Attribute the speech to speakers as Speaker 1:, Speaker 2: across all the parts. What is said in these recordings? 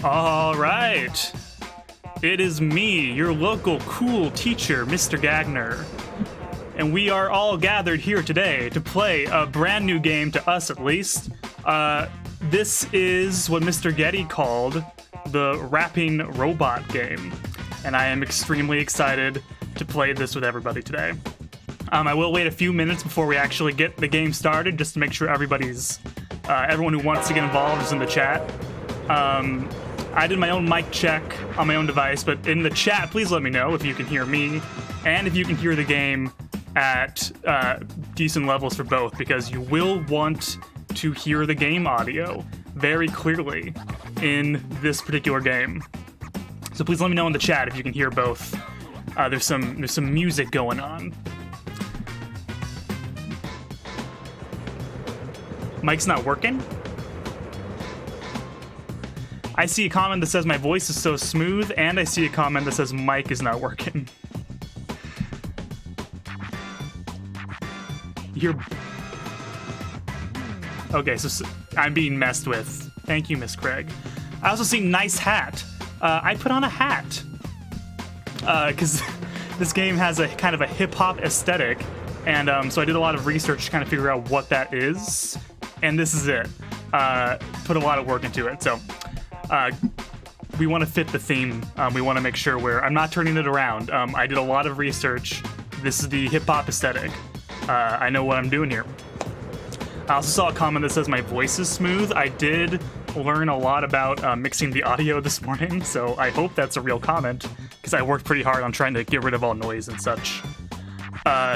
Speaker 1: All right. It is me, your local cool teacher, Mr. Gagner. And we are all gathered here today to play a brand new game, to us at least. This is what Mr. Getty called the rapping robot game. And I am extremely excited to play this with everybody today. I will wait a few minutes before we actually get the game started, just to make sure everyone who wants to get involved is in the chat. I did my own mic check on my own device, but in the chat, please let me know if you can hear me and if you can hear the game at decent levels for both, because you will want to hear the game audio very clearly in this particular game. So please let me know in the chat if you can hear both. There's some music going on. Mic's not working? I see a comment that says my voice is so smooth, and I see a comment that says mic is not working. Okay, so I'm being messed with. Thank you, Miss Craig. I also see nice hat. I put on a hat because this game has a kind of a hip-hop aesthetic, and so I did a lot of research to kind of figure out what that is, and this is it. Put a lot of work into it, so we want to fit the theme. We want to make sure I'm not turning it around. I did a lot of research. This is the hip-hop aesthetic. I know what I'm doing here. I also saw a comment that says my voice is smooth. I did learn a lot about mixing the audio this morning, so I hope that's a real comment, because I worked pretty hard on trying to get rid of all noise and such.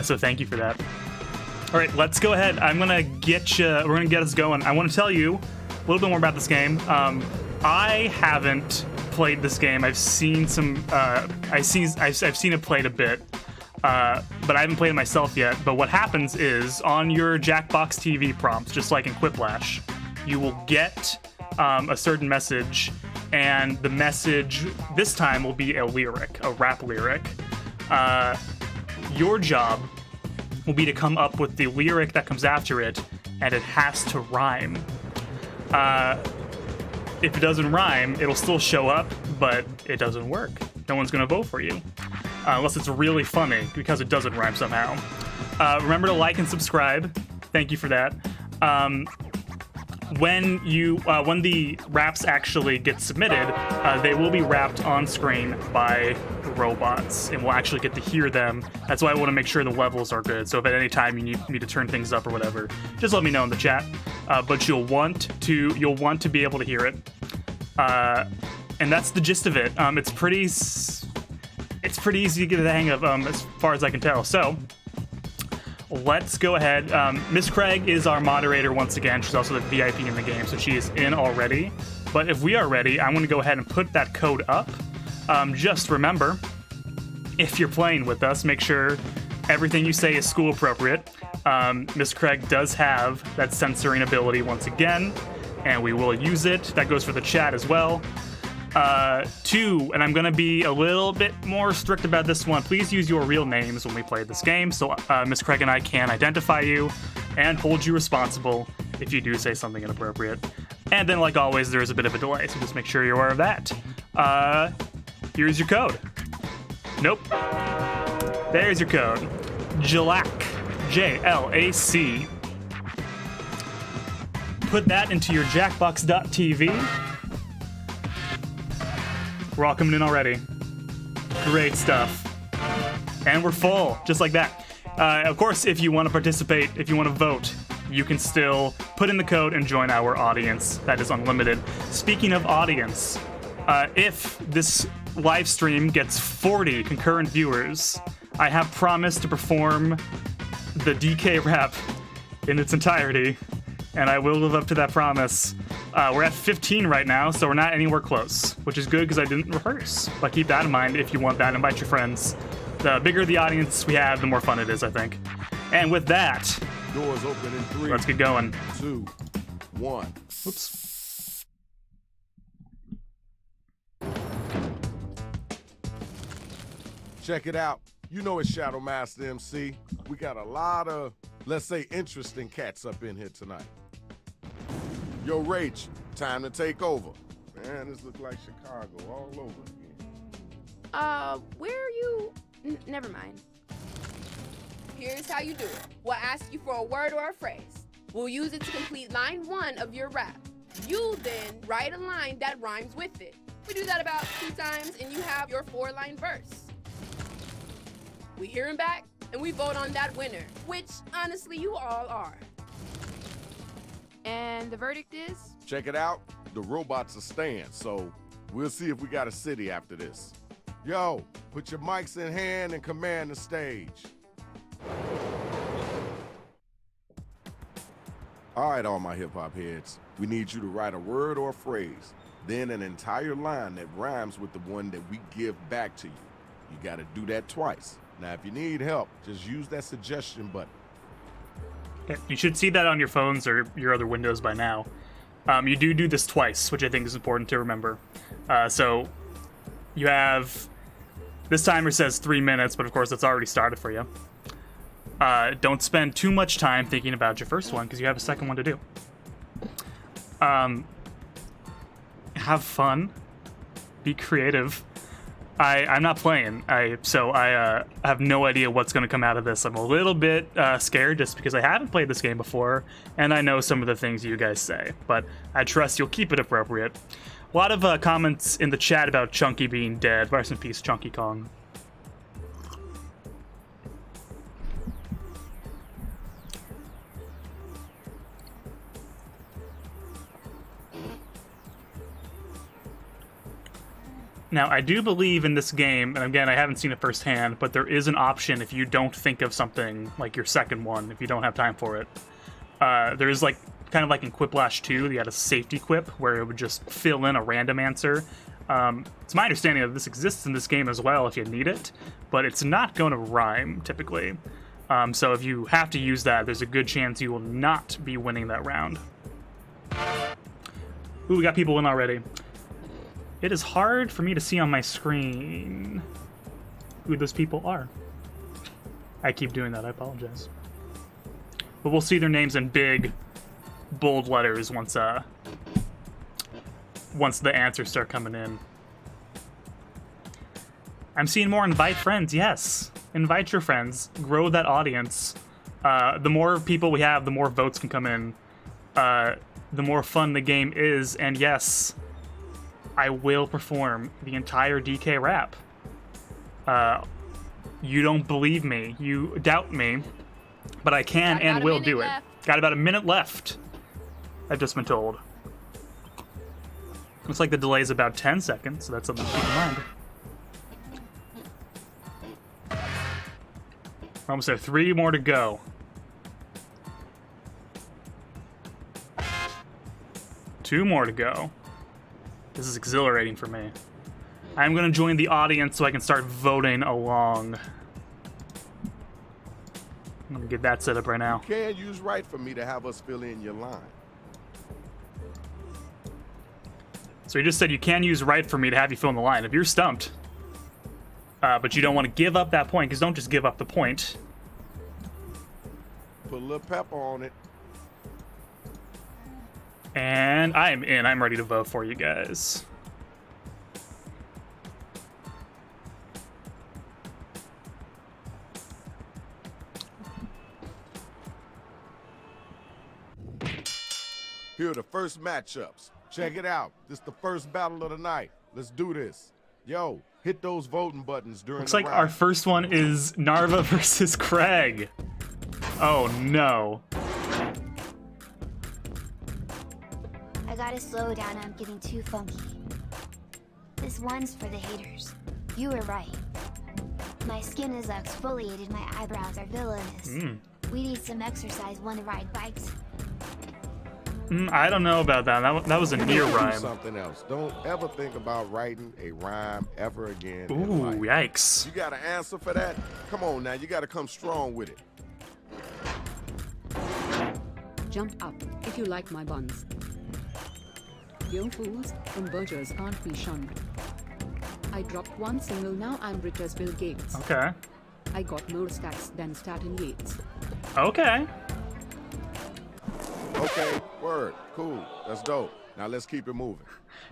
Speaker 1: So thank you for that. All right, let's go ahead. We're gonna get us going. I want to tell you a little bit more about this game. I haven't played this game. I've seen I've seen it played a bit. But I haven't played it myself yet. But what happens is, on your Jackbox TV prompts, just like in Quiplash, you will get a certain message, and the message this time will be a lyric, a rap lyric. Your job will be to come up with the lyric that comes after it, and it has to rhyme. If it doesn't rhyme, it'll still show up, but it doesn't work. No one's gonna vote for you. Unless it's really funny, because it doesn't rhyme somehow. Remember to like and subscribe. Thank you for that. When the raps actually get submitted, they will be rapped on screen by robots, and we'll actually get to hear them. That's why I want to make sure the levels are good. So if at any time you need me to turn things up or whatever, just let me know in the chat. But you'll want to be able to hear it. And that's the gist of it. It's pretty easy to get the hang of, as far as I can tell. So let's go ahead. Miss Craig is our moderator once again. She's also the VIP in the game, so she is in already. But if we are ready, I'm going to go ahead and put that code up. Just remember, if you're playing with us, make sure everything you say is school appropriate. Miss Craig does have that censoring ability once again, and we will use it. That goes for the chat as well. 2, and I'm going to be a little bit more strict about this one. Please use your real names when we play this game, so Miss Craig and I can identify you and hold you responsible if you do say something inappropriate. And then, like always, there is a bit of a delay, so just make sure you're aware of that. Here's your code. Nope. There's your code. JLAC. JLAC. Put that into your jackbox.tv. We're all coming in already. Great stuff. And we're full, just like that. Of course, if you want to participate, if you want to vote, you can still put in the code and join our audience. That is unlimited. Speaking of audience, if this live stream gets 40 concurrent viewers, I have promised to perform the DK rap in its entirety, and I will live up to that promise. We're at 15 right now, so we're not anywhere close, which is good because I didn't rehearse. But keep that in mind if you want that. Invite your friends. The bigger the audience we have, the more fun it is, I think. And with that,
Speaker 2: doors open in 3,
Speaker 1: let's get going.
Speaker 2: 2, 1.
Speaker 1: Oops.
Speaker 2: Check it out. You know it's Shadow Master MC. We got a lot of, let's say, interesting cats up in here tonight. Yo, Rach, time to take over. Man, this looks like Chicago all over again.
Speaker 3: Where are you? Never mind. Here's how you do it. We'll ask you for a word or a phrase. We'll use it to complete line 1 of your rap. You then write a line that rhymes with it. We do that about 2 times and you have your 4-line verse. We hear him back and we vote on that winner, which honestly you all are. And the verdict is?
Speaker 2: Check it out. The robots are staying, so we'll see if we got a city after this. Yo, put your mics in hand and command the stage. All right, all my hip-hop heads. We need you to write a word or a phrase, then an entire line that rhymes with the one that we give back to you. You gotta do that twice. Now, if you need help, just use that suggestion button.
Speaker 1: Yeah, you should see that on your phones or your other windows by now. You do this twice, which I think is important to remember. So you have, this timer says 3 minutes, but of course it's already started for you. Don't spend too much time thinking about your first one because you have a second one to do. Have fun. Be creative. I'm not playing, so I have no idea what's going to come out of this. I'm a little bit scared just because I haven't played this game before, and I know some of the things you guys say, but I trust you'll keep it appropriate. A lot of comments in the chat about Chunky being dead. Rest in peace, Chunky Kong. Now, I do believe in this game, and again, I haven't seen it firsthand, but there is an option if you don't think of something like your second one, if you don't have time for it. There is like, kind of like in Quiplash 2, you had a safety quip where it would just fill in a random answer. It's my understanding that this exists in this game as well if you need it, but it's not going to rhyme, typically. So if you have to use that, there's a good chance you will not be winning that round. Ooh, we got people in already. It is hard for me to see on my screen who those people are. I keep doing that, I apologize. But we'll see their names in big, bold letters once the answers start coming in. I'm seeing more invite friends, yes. Invite your friends, grow that audience. The more people we have, the more votes can come in. The more fun the game is, and yes, I will perform the entire DK rap. You don't believe me, you doubt me, but I can and will do it. Got about a minute left, I've just been told. Looks like the delay is about 10 seconds, so that's something to keep in mind. We're almost there, 3 more to go. Two more to go. This is exhilarating for me. I'm gonna join the audience so I can start voting along. I'm gonna get that set up right now.
Speaker 2: You can't use right for me to have us fill in your line.
Speaker 1: So he just said you can use right for me to have you fill in the line. If you're stumped, but you don't want to give up that point, because don't just give up the point.
Speaker 2: Put a little pepper on it.
Speaker 1: And I'm in. I'm ready to vote for you guys.
Speaker 2: Here are the first matchups. Check it out. This is the first battle of the night. Let's do this. Yo, hit those voting buttons during
Speaker 1: Looks
Speaker 2: the
Speaker 1: like
Speaker 2: round.
Speaker 1: our first one is Narva versus Craig. Oh no.
Speaker 4: I gotta slow down, I'm getting too funky. This one's for the haters. You were right. My skin is exfoliated, my eyebrows are villainous. We need some exercise, wanna ride bikes?
Speaker 1: I don't know about that. That was a near
Speaker 2: Do
Speaker 1: rhyme.
Speaker 2: something else. Don't ever think about writing a rhyme ever again. in
Speaker 1: Ooh,
Speaker 2: life.
Speaker 1: yikes.
Speaker 2: You got an answer for that? Come on now, you gotta come strong with it.
Speaker 5: Jump up if you like my buns. Young fools, convergers can't be shunned. I dropped one single, now I'm rich as Bill Gates.
Speaker 1: Okay.
Speaker 5: I got more stacks than Staten Yates.
Speaker 1: Okay.
Speaker 2: Okay, Okay, word. Cool. That's dope. Now let's keep it moving.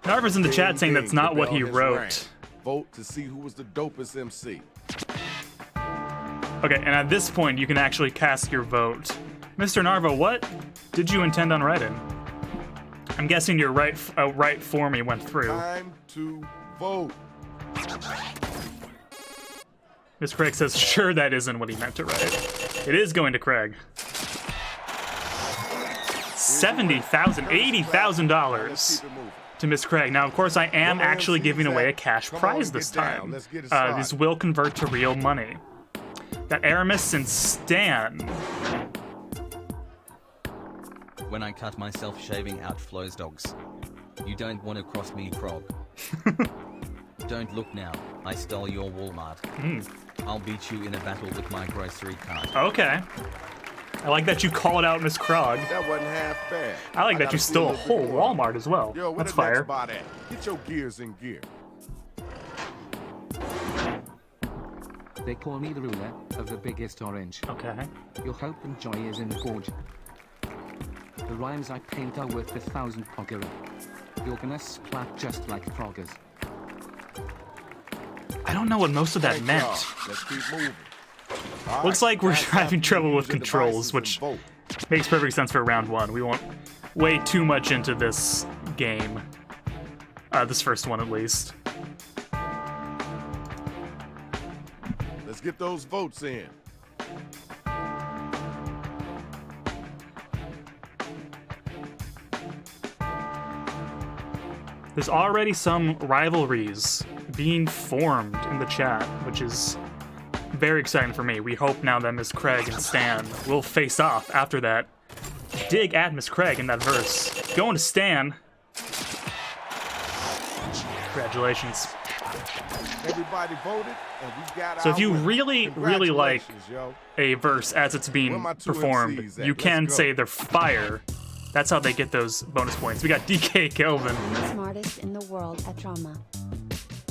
Speaker 1: Narva's in the chat saying that's not what he wrote.
Speaker 2: Vote to see who was the dopest MC.
Speaker 1: Okay, and at this point, you can actually cast your vote. Mr. Narva, what did you intend on writing? I'm guessing your right for me went through.
Speaker 2: Time to vote.
Speaker 1: Miss Craig says, sure, that isn't what he meant to write. It is going to Craig. $70,000, $80,000 to Miss Craig. Now, of course, I am actually giving away a cash prize this time. These will convert to real money. Got Aramis and Stan.
Speaker 6: When I cut myself shaving out Flo's dogs. You don't want to cross me, frog. Don't look now. I stole your Walmart. I'll beat you in a battle with my grocery cart.
Speaker 1: Okay. I like that you called out Miss Krog.
Speaker 2: That wasn't half bad.
Speaker 1: I like that you stole a whole Walmart as well.
Speaker 2: Yo,
Speaker 1: that's fire.
Speaker 2: Get your gears in gear.
Speaker 7: They call me the ruler of the biggest orange.
Speaker 1: Okay.
Speaker 7: Your hope and joy is in the gorge. The rhymes I paint are worth 1,000 pogger. You're gonna splat just like froggers.
Speaker 1: I don't know what most of that
Speaker 2: Thank
Speaker 1: meant.
Speaker 2: y'all. Let's keep moving.
Speaker 1: Looks like we're having trouble with controls, which makes perfect sense for round one. We won't way too much into this game. This first one, at least.
Speaker 2: Let's get those votes in.
Speaker 1: There's already some rivalries being formed in the chat, which is very exciting for me. We hope now that Miss Craig and Stan will face off after that dig at Miss Craig in that verse. Going to Stan. Congratulations.
Speaker 2: Everybody voted, and we got
Speaker 1: So if
Speaker 2: our
Speaker 1: you
Speaker 2: winner.
Speaker 1: really like
Speaker 2: Congratulations, yo.
Speaker 1: a verse as it's being
Speaker 2: Where my two
Speaker 1: performed,
Speaker 2: MCs at?
Speaker 1: you
Speaker 2: Let's
Speaker 1: can
Speaker 2: go.
Speaker 1: say they're fire. That's how they get those bonus points. We got DK Kelvin.
Speaker 8: I'm the smartest in the world at drama.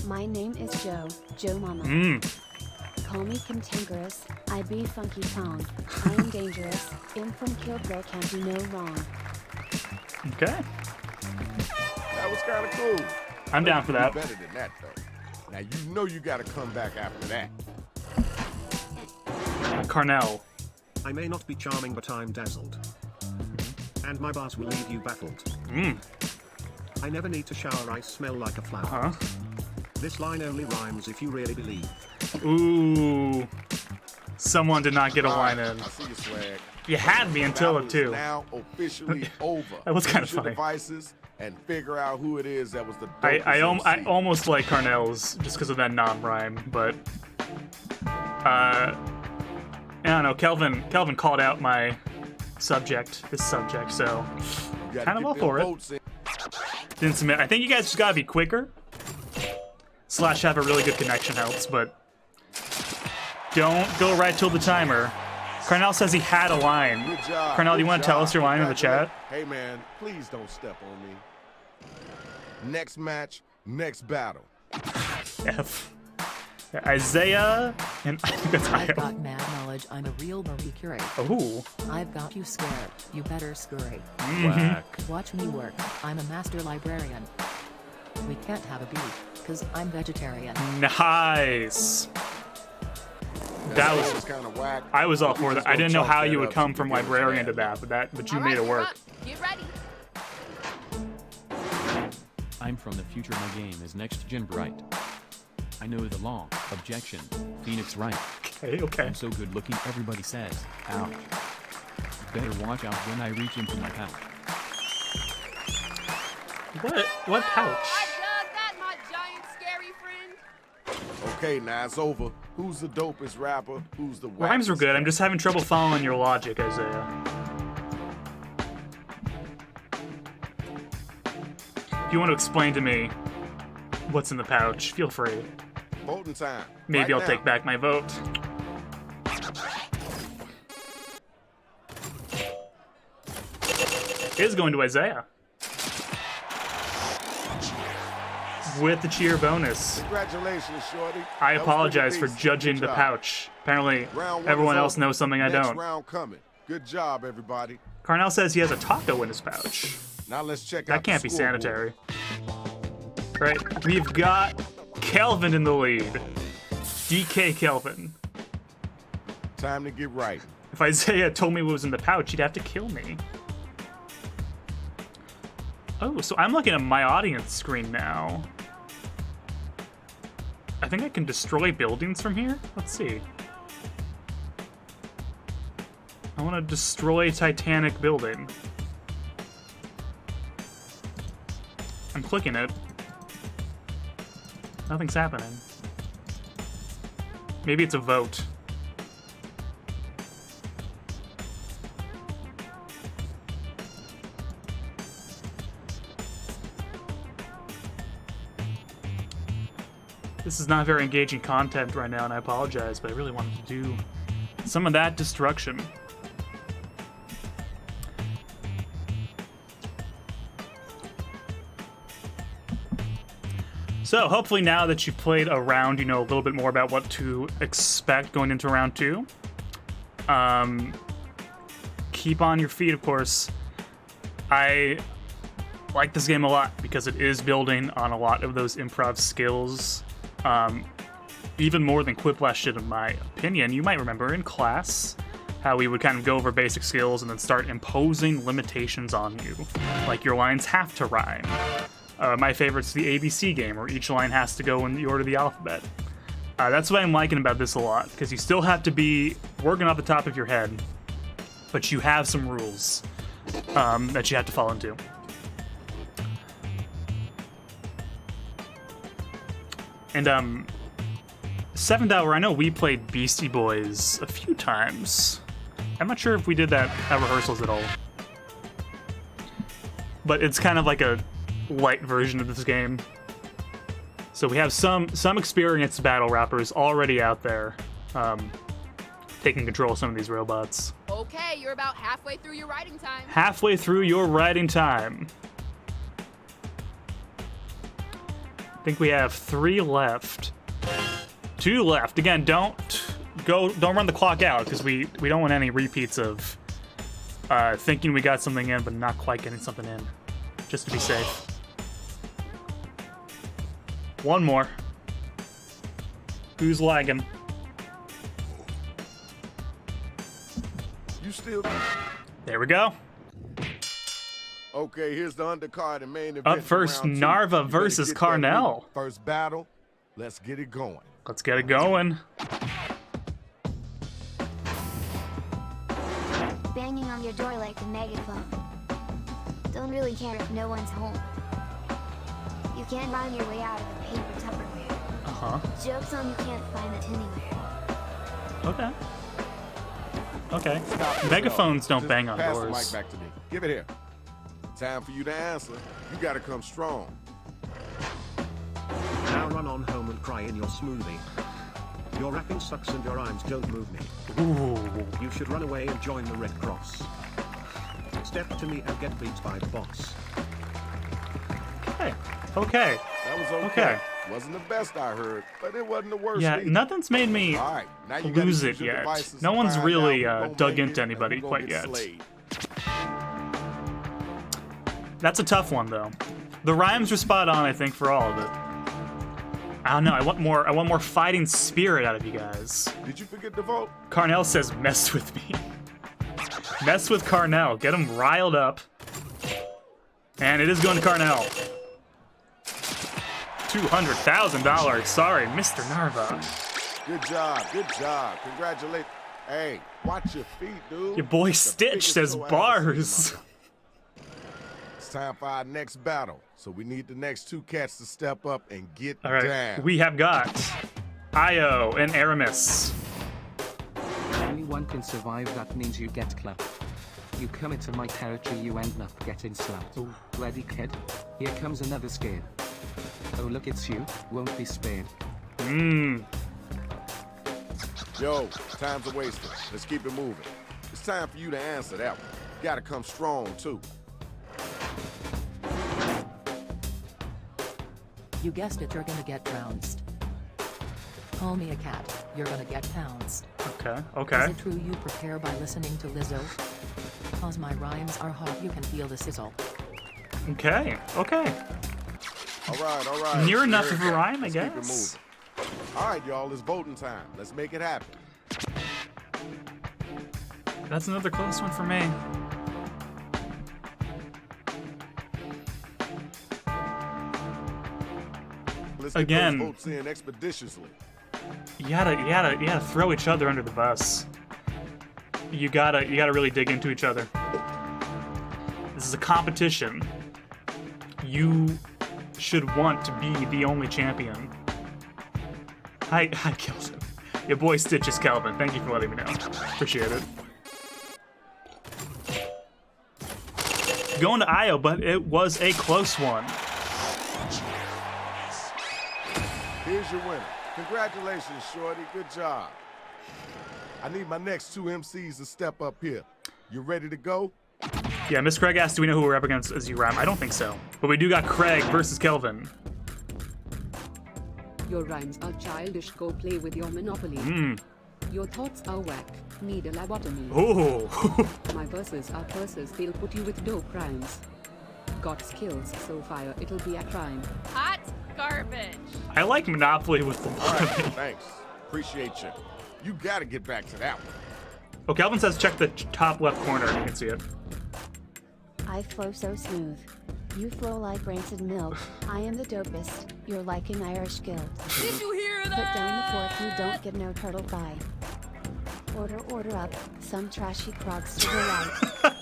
Speaker 8: My name is Joe Mama. Call me cantankerous, I be funky Kong. I am dangerous, in from Kill Girl can't do no wrong.
Speaker 1: Okay.
Speaker 2: That was kind of cool.
Speaker 1: I'm down for that.
Speaker 2: Better than that, though. Now you know you got to come back after that.
Speaker 1: Carnell.
Speaker 9: I may not be charming, but I'm dazzled. And my bars will leave you baffled. I never need to shower, I smell like a flower.
Speaker 1: Huh?
Speaker 9: This line only rhymes if you really believe.
Speaker 1: Ooh. Someone did not get a line in.
Speaker 2: I see you, swag.
Speaker 1: You had me until
Speaker 2: Battle
Speaker 1: it
Speaker 2: is
Speaker 1: too.
Speaker 2: now officially over.
Speaker 1: That was kinda
Speaker 2: Use your
Speaker 1: funny.
Speaker 2: Devices and figure out who it is that was the
Speaker 1: I
Speaker 2: dopest MC.
Speaker 1: almost like Carnell's just because of that non-rhyme, but I don't know. Kelvin called out my subject, so
Speaker 2: You gotta
Speaker 1: kind of
Speaker 2: get
Speaker 1: all
Speaker 2: them
Speaker 1: for it.
Speaker 2: votes in.
Speaker 1: Didn't submit. I think you guys just gotta be quicker. / have a really good connection helps, but don't go right till the timer. Carnell says he had a line.
Speaker 2: Good job.
Speaker 1: Carnell, do you
Speaker 2: good
Speaker 1: want to tell
Speaker 2: job.
Speaker 1: us your line in the chat?
Speaker 2: Hey man, please don't step on me. Next match, next battle.
Speaker 1: F. Isaiah and I think that's
Speaker 10: I've
Speaker 1: Io.
Speaker 10: got mad knowledge, I'm a real Marie Curie.
Speaker 1: Oh.
Speaker 10: I've got you scared, you better scurry.
Speaker 1: Mhm.
Speaker 10: Watch me work, I'm a master librarian. We can't have a beef, cause I'm vegetarian.
Speaker 1: Nice. That was
Speaker 2: kind of whack.
Speaker 1: I was all for that. I didn't know how you would
Speaker 2: up
Speaker 1: come
Speaker 2: so
Speaker 1: from
Speaker 2: you get it
Speaker 1: librarian to
Speaker 2: bad.
Speaker 1: that, but you
Speaker 3: All
Speaker 1: made
Speaker 3: right,
Speaker 1: it work.
Speaker 3: you're up. Get ready.
Speaker 11: I'm from the future, my game is next gen bright. I know the law, objection, Phoenix right.
Speaker 1: Okay.
Speaker 11: I'm so good looking everybody says, ouch. Better watch out when I reach into my pouch.
Speaker 1: What pouch?
Speaker 3: I dug that, my giant scary friend.
Speaker 2: Okay, now it's over. Who's the dopest rapper? Who's the
Speaker 1: Rhymes were
Speaker 2: wackest
Speaker 1: good. I'm
Speaker 2: cat?
Speaker 1: just having trouble following your logic, Isaiah. If you want to explain to me what's in the pouch, feel free.
Speaker 2: Voting time.
Speaker 1: Maybe
Speaker 2: Right
Speaker 1: I'll
Speaker 2: now.
Speaker 1: take back my vote. It is going to Isaiah. With the cheer bonus.
Speaker 2: Congratulations, shorty.
Speaker 1: I
Speaker 2: That was
Speaker 1: apologize for
Speaker 2: pretty decent.
Speaker 1: judging
Speaker 2: Good
Speaker 1: the
Speaker 2: job.
Speaker 1: pouch. Apparently,
Speaker 2: Round one
Speaker 1: everyone
Speaker 2: is
Speaker 1: else
Speaker 2: over.
Speaker 1: knows something I
Speaker 2: Next
Speaker 1: don't.
Speaker 2: round coming. Good job, everybody.
Speaker 1: Carnell says he has a taco in his pouch.
Speaker 2: Now let's check out
Speaker 1: That can't
Speaker 2: the
Speaker 1: be
Speaker 2: scoreboard.
Speaker 1: sanitary. Right, we've got Kelvin in the lead. DK Kelvin.
Speaker 2: Time to get right.
Speaker 1: If Isaiah told me what was in the pouch, he'd have to kill me. Oh, so I'm looking at my audience screen now. I think I can destroy buildings from here? Let's see. I want to destroy Titanic building. I'm clicking it. Nothing's happening. Maybe it's a vote. This is not very engaging content right now, and I apologize, but I really wanted to do some of that destruction. So, hopefully now that you've played a round, you know a little bit more about what to expect going into round 2. Keep on your feet, of course. I like this game a lot because it is building on a lot of those improv skills. Even more than Quiplash did, in my opinion. You might remember in class how we would kind of go over basic skills and then start imposing limitations on you. Like your lines have to rhyme. My favorite's the ABC game, where each line has to go in the order of the alphabet. That's what I'm liking about this a lot, because you still have to be working off the top of your head, but you have some rules that you have to fall into. And 7th Hour, I know we played Beastie Boys a few times. I'm not sure if we did that at rehearsals at all. But it's kind of like a light version of this game. So we have some experienced battle rappers already out there taking control of some of these robots.
Speaker 3: Okay, you're about halfway through your writing time.
Speaker 1: Halfway through your writing time. I think we have 3 left. 2 left. Again, don't run the clock out, because we don't want any repeats of thinking we got something in but not quite getting something in. Just to be safe. 1 more. Who's lagging?
Speaker 2: You still...
Speaker 1: There we go.
Speaker 2: Okay, here's the undercard and main event.
Speaker 1: Up first, Narva versus Carnell.
Speaker 2: First battle. Let's get it going.
Speaker 1: Let's get it going.
Speaker 4: Banging on your door like a megaphone. Don't really care if no one's home. You can't rhyme your way out of a paper Tupperware.
Speaker 1: Uh-huh.
Speaker 4: Joke's on you can't find it anywhere.
Speaker 1: Okay. Okay.
Speaker 2: Stop
Speaker 1: Megaphones don't
Speaker 2: Just
Speaker 1: bang on
Speaker 2: pass
Speaker 1: doors.
Speaker 2: the mic back to me. Give it here. Time for you to answer. You gotta come strong.
Speaker 9: Now run on home and cry in your smoothie. Your rapping sucks and your rhymes don't move me.
Speaker 1: Ooh.
Speaker 9: You should run away and join the Red Cross. Step to me and get beat by the boss.
Speaker 1: Okay. Okay.
Speaker 2: That was okay. Wasn't the best I heard, but it wasn't the worst.
Speaker 1: Yeah,
Speaker 2: either.
Speaker 1: nothing's made me
Speaker 2: All right, now you gotta
Speaker 1: lose
Speaker 2: use
Speaker 1: it
Speaker 2: your
Speaker 1: yet.
Speaker 2: devices
Speaker 1: No
Speaker 2: to
Speaker 1: one's
Speaker 2: find
Speaker 1: really
Speaker 2: out who gonna
Speaker 1: dug
Speaker 2: make
Speaker 1: into
Speaker 2: it and
Speaker 1: anybody
Speaker 2: who
Speaker 1: quite
Speaker 2: gonna get
Speaker 1: yet.
Speaker 2: slayed.
Speaker 1: That's a tough one, though. The rhymes are spot on, I think, for all of it. I don't know. I want more fighting spirit out of you guys.
Speaker 2: Did you forget to vote?
Speaker 1: Carnell says, "Mess with me." Mess with Carnell. Get him riled up. And it is going to Carnell. $200,000. Sorry, Mr. Narva.
Speaker 2: Good job. Good job. Congratulations. Hey, watch your feet, dude.
Speaker 1: Your boy
Speaker 2: The
Speaker 1: Stitch
Speaker 2: biggest
Speaker 1: says
Speaker 2: show I ever
Speaker 1: bars.
Speaker 2: seen in my life. It's time for our next battle. So we need the next 2 cats to step up and get
Speaker 1: All right,
Speaker 2: down.
Speaker 1: we have got Io and Aramis.
Speaker 7: Only one can survive, that means you get clapped. You come into my territory, you end up getting slapped.
Speaker 1: Ooh.
Speaker 7: Ready, kid? Here comes another scare. Oh look, it's you, won't be spared.
Speaker 2: Yo, time's a waster. Let's keep it moving. It's time for you to answer that one. You gotta come strong, too.
Speaker 10: You guessed it, you're gonna get trounced. Call me a cat, you're gonna get pounced.
Speaker 1: Okay,
Speaker 10: Is
Speaker 1: okay.
Speaker 10: it true you prepare by listening to Lizzo? Cause my rhymes are hot, you can feel the sizzle.
Speaker 1: Okay, okay.
Speaker 2: All right.
Speaker 1: Near enough
Speaker 2: Here
Speaker 1: of
Speaker 2: it
Speaker 1: a
Speaker 2: goes.
Speaker 1: rhyme, I
Speaker 2: Let's keep it
Speaker 1: guess.
Speaker 2: moving. All right, y'all, it's voting time. Let's make it happen.
Speaker 1: That's another close one for me.
Speaker 2: Let's get
Speaker 1: Again.
Speaker 2: those votes in expeditiously.
Speaker 1: You gotta throw each other under the bus. You gotta really dig into each other. This is a competition. You should want to be the only champion. Hi, Kelvin. Your boy Stitch is Kelvin. Thank you for letting me know. Appreciate it. Going to Io, but it was a close one.
Speaker 2: Here's your winner. Congratulations, Shorty. Good job. I need my next two MCs to step up here. You ready to go?
Speaker 1: Yeah, Miss Craig asked, do we know who we're up against as you rhyme? I don't think so. But we do got Craig versus Kelvin.
Speaker 5: Your rhymes are childish, go play with your Monopoly. Your thoughts are whack, need a lobotomy.
Speaker 1: Ooh.
Speaker 5: My verses are curses, they'll put you with dope rhymes. Got skills, so fire, it'll be a crime.
Speaker 3: Hot garbage.
Speaker 1: I like Monopoly with the
Speaker 2: All right, thanks. Appreciate you. You gotta get back to that one.
Speaker 1: Oh, Kelvin says check the top left corner. You can see it.
Speaker 8: I flow so smooth. You flow like rancid milk. I am the dopest. You're like an Irish guild.
Speaker 3: Did you hear
Speaker 8: Put
Speaker 3: that?
Speaker 8: down the fork, you don't get no turtle pie. Order up, some trashy crogs to the light.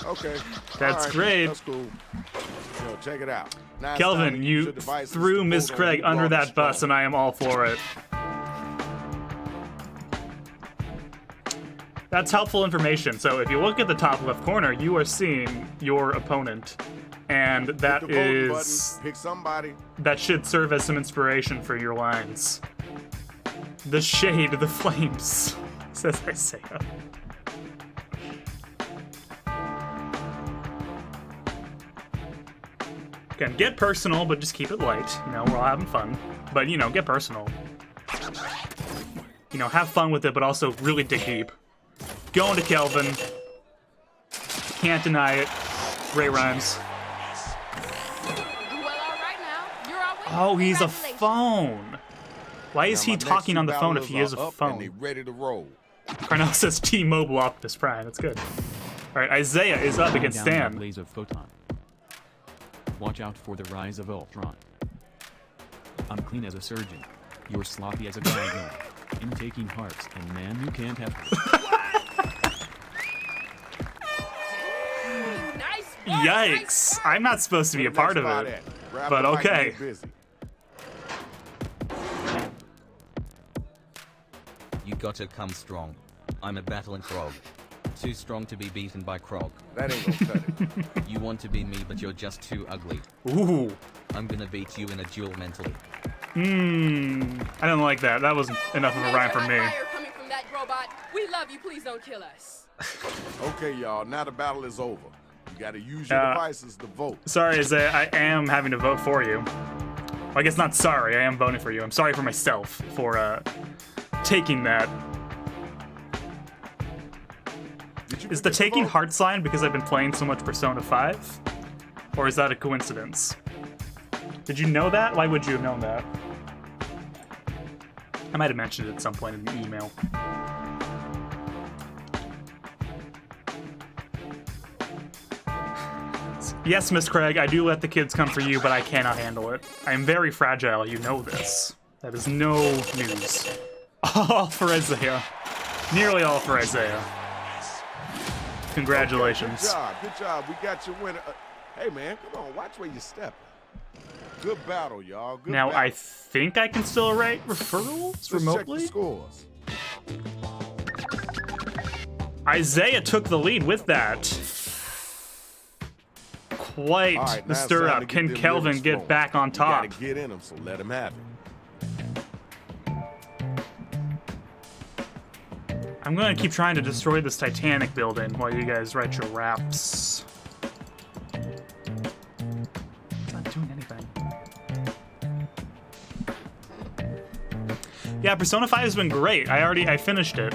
Speaker 2: Okay.
Speaker 1: That's
Speaker 2: All right,
Speaker 1: great.
Speaker 2: That's cool. Yo, check it out. Now it's time
Speaker 1: Kelvin,
Speaker 2: to use
Speaker 1: you
Speaker 2: your devices
Speaker 1: threw
Speaker 2: to
Speaker 1: Miss
Speaker 2: vote on
Speaker 1: Craig
Speaker 2: who
Speaker 1: under
Speaker 2: brought
Speaker 1: that
Speaker 2: the
Speaker 1: bus,
Speaker 2: strong.
Speaker 1: and I am all for it. That's helpful information. So if you look at the top left corner, you are seeing your opponent. And that
Speaker 2: Hit the voting
Speaker 1: is...
Speaker 2: button, pick somebody.
Speaker 1: That should serve as some inspiration for your lines. The shade, the flames, says Isaiah. Again, get personal, but just keep it light. You know, we're all having fun. But, you know, get personal. You know, have fun with it, but also really dig deep. Going to Kelvin. Can't deny it. Great rhymes.
Speaker 3: Well, all right now. You're our winner.
Speaker 1: Oh, he's a
Speaker 3: Congratulations.
Speaker 1: phone. Why is
Speaker 2: Now,
Speaker 1: he
Speaker 2: my next
Speaker 1: talking
Speaker 2: two
Speaker 1: on the phone if
Speaker 2: battlers
Speaker 1: he is a
Speaker 2: are up and they
Speaker 1: phone?
Speaker 2: ready to roll.
Speaker 1: Carnell says T-Mobile Optimus Prime. That's good. All right, Isaiah is up against
Speaker 11: Down the
Speaker 1: Stan.
Speaker 11: blaze of photon. Watch out for the rise of Ultron. I'm clean as a surgeon. You're sloppy as a guy. In taking hearts, and man, you can't have.
Speaker 3: Nice work,
Speaker 1: Yikes!
Speaker 3: nice work.
Speaker 1: I'm not supposed to be a
Speaker 2: Where the
Speaker 1: part
Speaker 2: next
Speaker 1: of
Speaker 2: spot
Speaker 1: it.
Speaker 2: at? Grab
Speaker 1: But
Speaker 2: the mic and
Speaker 1: okay.
Speaker 2: get busy.
Speaker 6: You gotta come strong. I'm a battling frog. Too strong to be beaten by Krog.
Speaker 2: That ain't gonna cut it.
Speaker 6: You want to be me, but you're just too ugly.
Speaker 1: Ooh.
Speaker 6: I'm gonna beat you in a duel mentally.
Speaker 1: I don't like that. That wasn't enough of a
Speaker 3: Major
Speaker 1: rhyme for
Speaker 3: hot
Speaker 1: me.
Speaker 3: fire coming from that robot. We love you. Please don't kill us.
Speaker 2: Okay, y'all. Now the battle is over. You gotta use your devices to vote.
Speaker 1: Sorry, Isaiah. I am having to vote for you. Well, I guess not sorry. I am voting for you. I'm sorry for myself for taking that. Is the taking heart sign because I've been playing so much Persona 5? Or is that a coincidence? Did you know that? Why would you have known that? I might have mentioned it at some point in the email. Yes, Miss Craig, I do let the kids come for you, but I cannot handle it. I am very fragile, you know this. That is no news. All for Isaiah. Nearly all for Isaiah. Congratulations.
Speaker 2: Okay, good job. We got your winner. Hey, man, come on. Watch where you step. Good battle, y'all. Good
Speaker 1: Now,
Speaker 2: battle.
Speaker 1: I think I can still write referrals
Speaker 2: Let's
Speaker 1: remotely?
Speaker 2: check the scores.
Speaker 1: Isaiah took the lead with that. Quite
Speaker 2: All right,
Speaker 1: the
Speaker 2: now it's
Speaker 1: stir
Speaker 2: time
Speaker 1: up.
Speaker 2: to get
Speaker 1: Can
Speaker 2: them
Speaker 1: Kelvin
Speaker 2: lyrics
Speaker 1: get
Speaker 2: flowing.
Speaker 1: back on
Speaker 2: You
Speaker 1: top?
Speaker 2: gotta get in them, so let him have it.
Speaker 1: I'm gonna keep trying to destroy this Titanic building while you guys write your raps. It's not doing anything. Yeah, Persona 5 has been great. I finished it.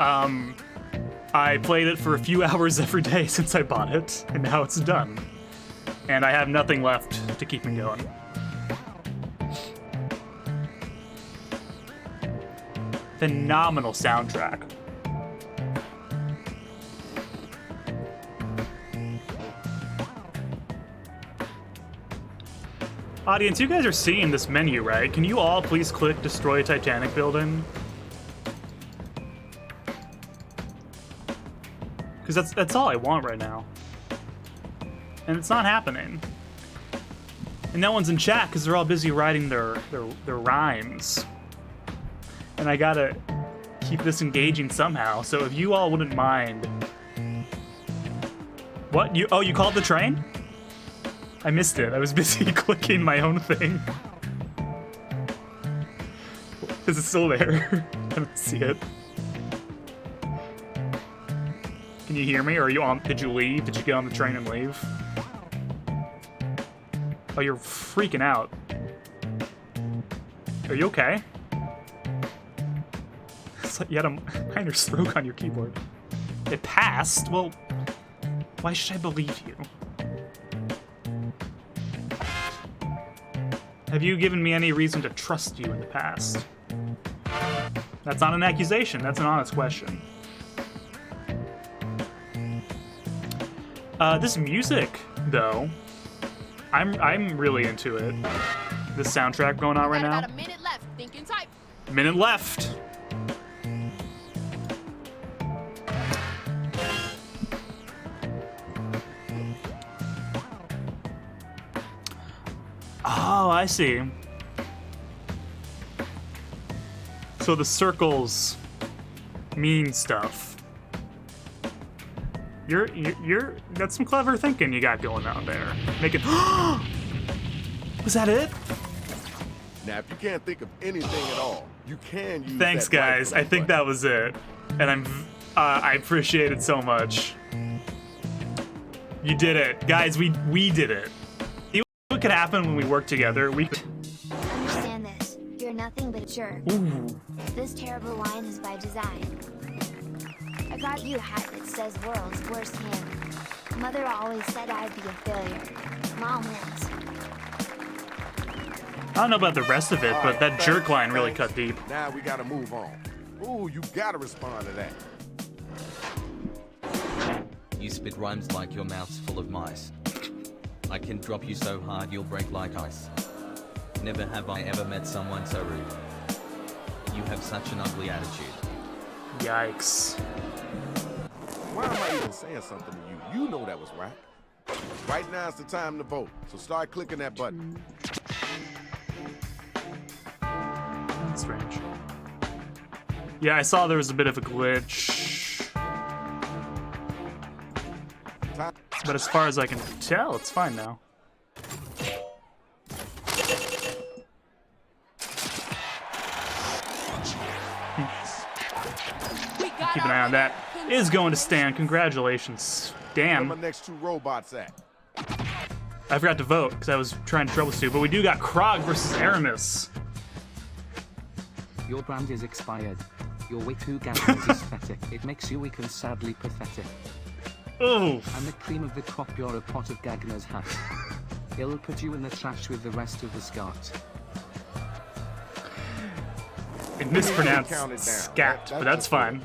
Speaker 1: I played it for a few hours every day since I bought it, and now it's done. And I have nothing left to keep me going. Phenomenal soundtrack. Audience, you guys are seeing this menu, right? Can you all please click Destroy Titanic Building? Because that's all I want right now. And it's not happening. And no one's in chat because they're all busy writing their rhymes. And I gotta keep this engaging somehow, so if you all wouldn't mind... What? You called the train? I missed it. I was busy clicking my own thing. Is it still there? I don't see it. Can you hear me, or are you on? Did you leave? Did you get on the train and leave? Oh, you're freaking out. Are you okay? It's like you had a minor stroke on your keyboard. It passed? Well, why should I believe you? Have you given me any reason to trust you in the past? That's not an accusation, that's an honest question. This music, though, I'm really into it. This soundtrack going on right now.
Speaker 3: About a minute left. Think and type.
Speaker 1: Minute left. Oh, I see. So the circles mean stuff. You're that's some clever thinking you got going on there. Making Was that it?
Speaker 2: Now, if you can't think of anything at all, you can use
Speaker 1: Thanks,
Speaker 2: that right
Speaker 1: guys.
Speaker 2: click
Speaker 1: I think
Speaker 2: button.
Speaker 1: that was it. And I appreciate it so much. You did it. Guys, we did it. See what could happen when we work together? We could...
Speaker 4: Understand this. You're nothing but a jerk.
Speaker 1: Ooh.
Speaker 4: This terrible line is by design. I got you a hat that says world's worst hand. Mother always said I'd be a failure. Mom wins.
Speaker 1: I don't know about the rest of it, but that jerk line really cut deep.
Speaker 2: Now we gotta move on. Ooh, you gotta respond to that.
Speaker 6: You spit rhymes like your mouth's full of mice. I can drop you so hard you'll break like ice. Never have I ever met someone so rude. You have such an ugly attitude.
Speaker 1: Yikes.
Speaker 2: Why am I even saying something to you? You know that was right. Right now is the time to vote, so start clicking that button.
Speaker 1: That's strange. Yeah, I saw there was a bit of a glitch. But as far as I can tell, it's fine now. Keep an eye on that. Is going to stand. Congratulations.
Speaker 2: Where
Speaker 1: Damn.
Speaker 2: my next two robots at?
Speaker 1: I forgot to vote because I was trying to troubleshoot, but we do got Krog versus Aramis.
Speaker 7: Your brand is expired. Your way too gambling is aesthetic. It makes you weak and sadly pathetic.
Speaker 1: Oh.
Speaker 7: I'm the cream of the crop, you're a pot of Gagner's hat. It'll put you in the trash with the rest of the scat.
Speaker 1: It mispronounced
Speaker 2: Count it down.
Speaker 1: scat, but that's
Speaker 2: just
Speaker 1: fine.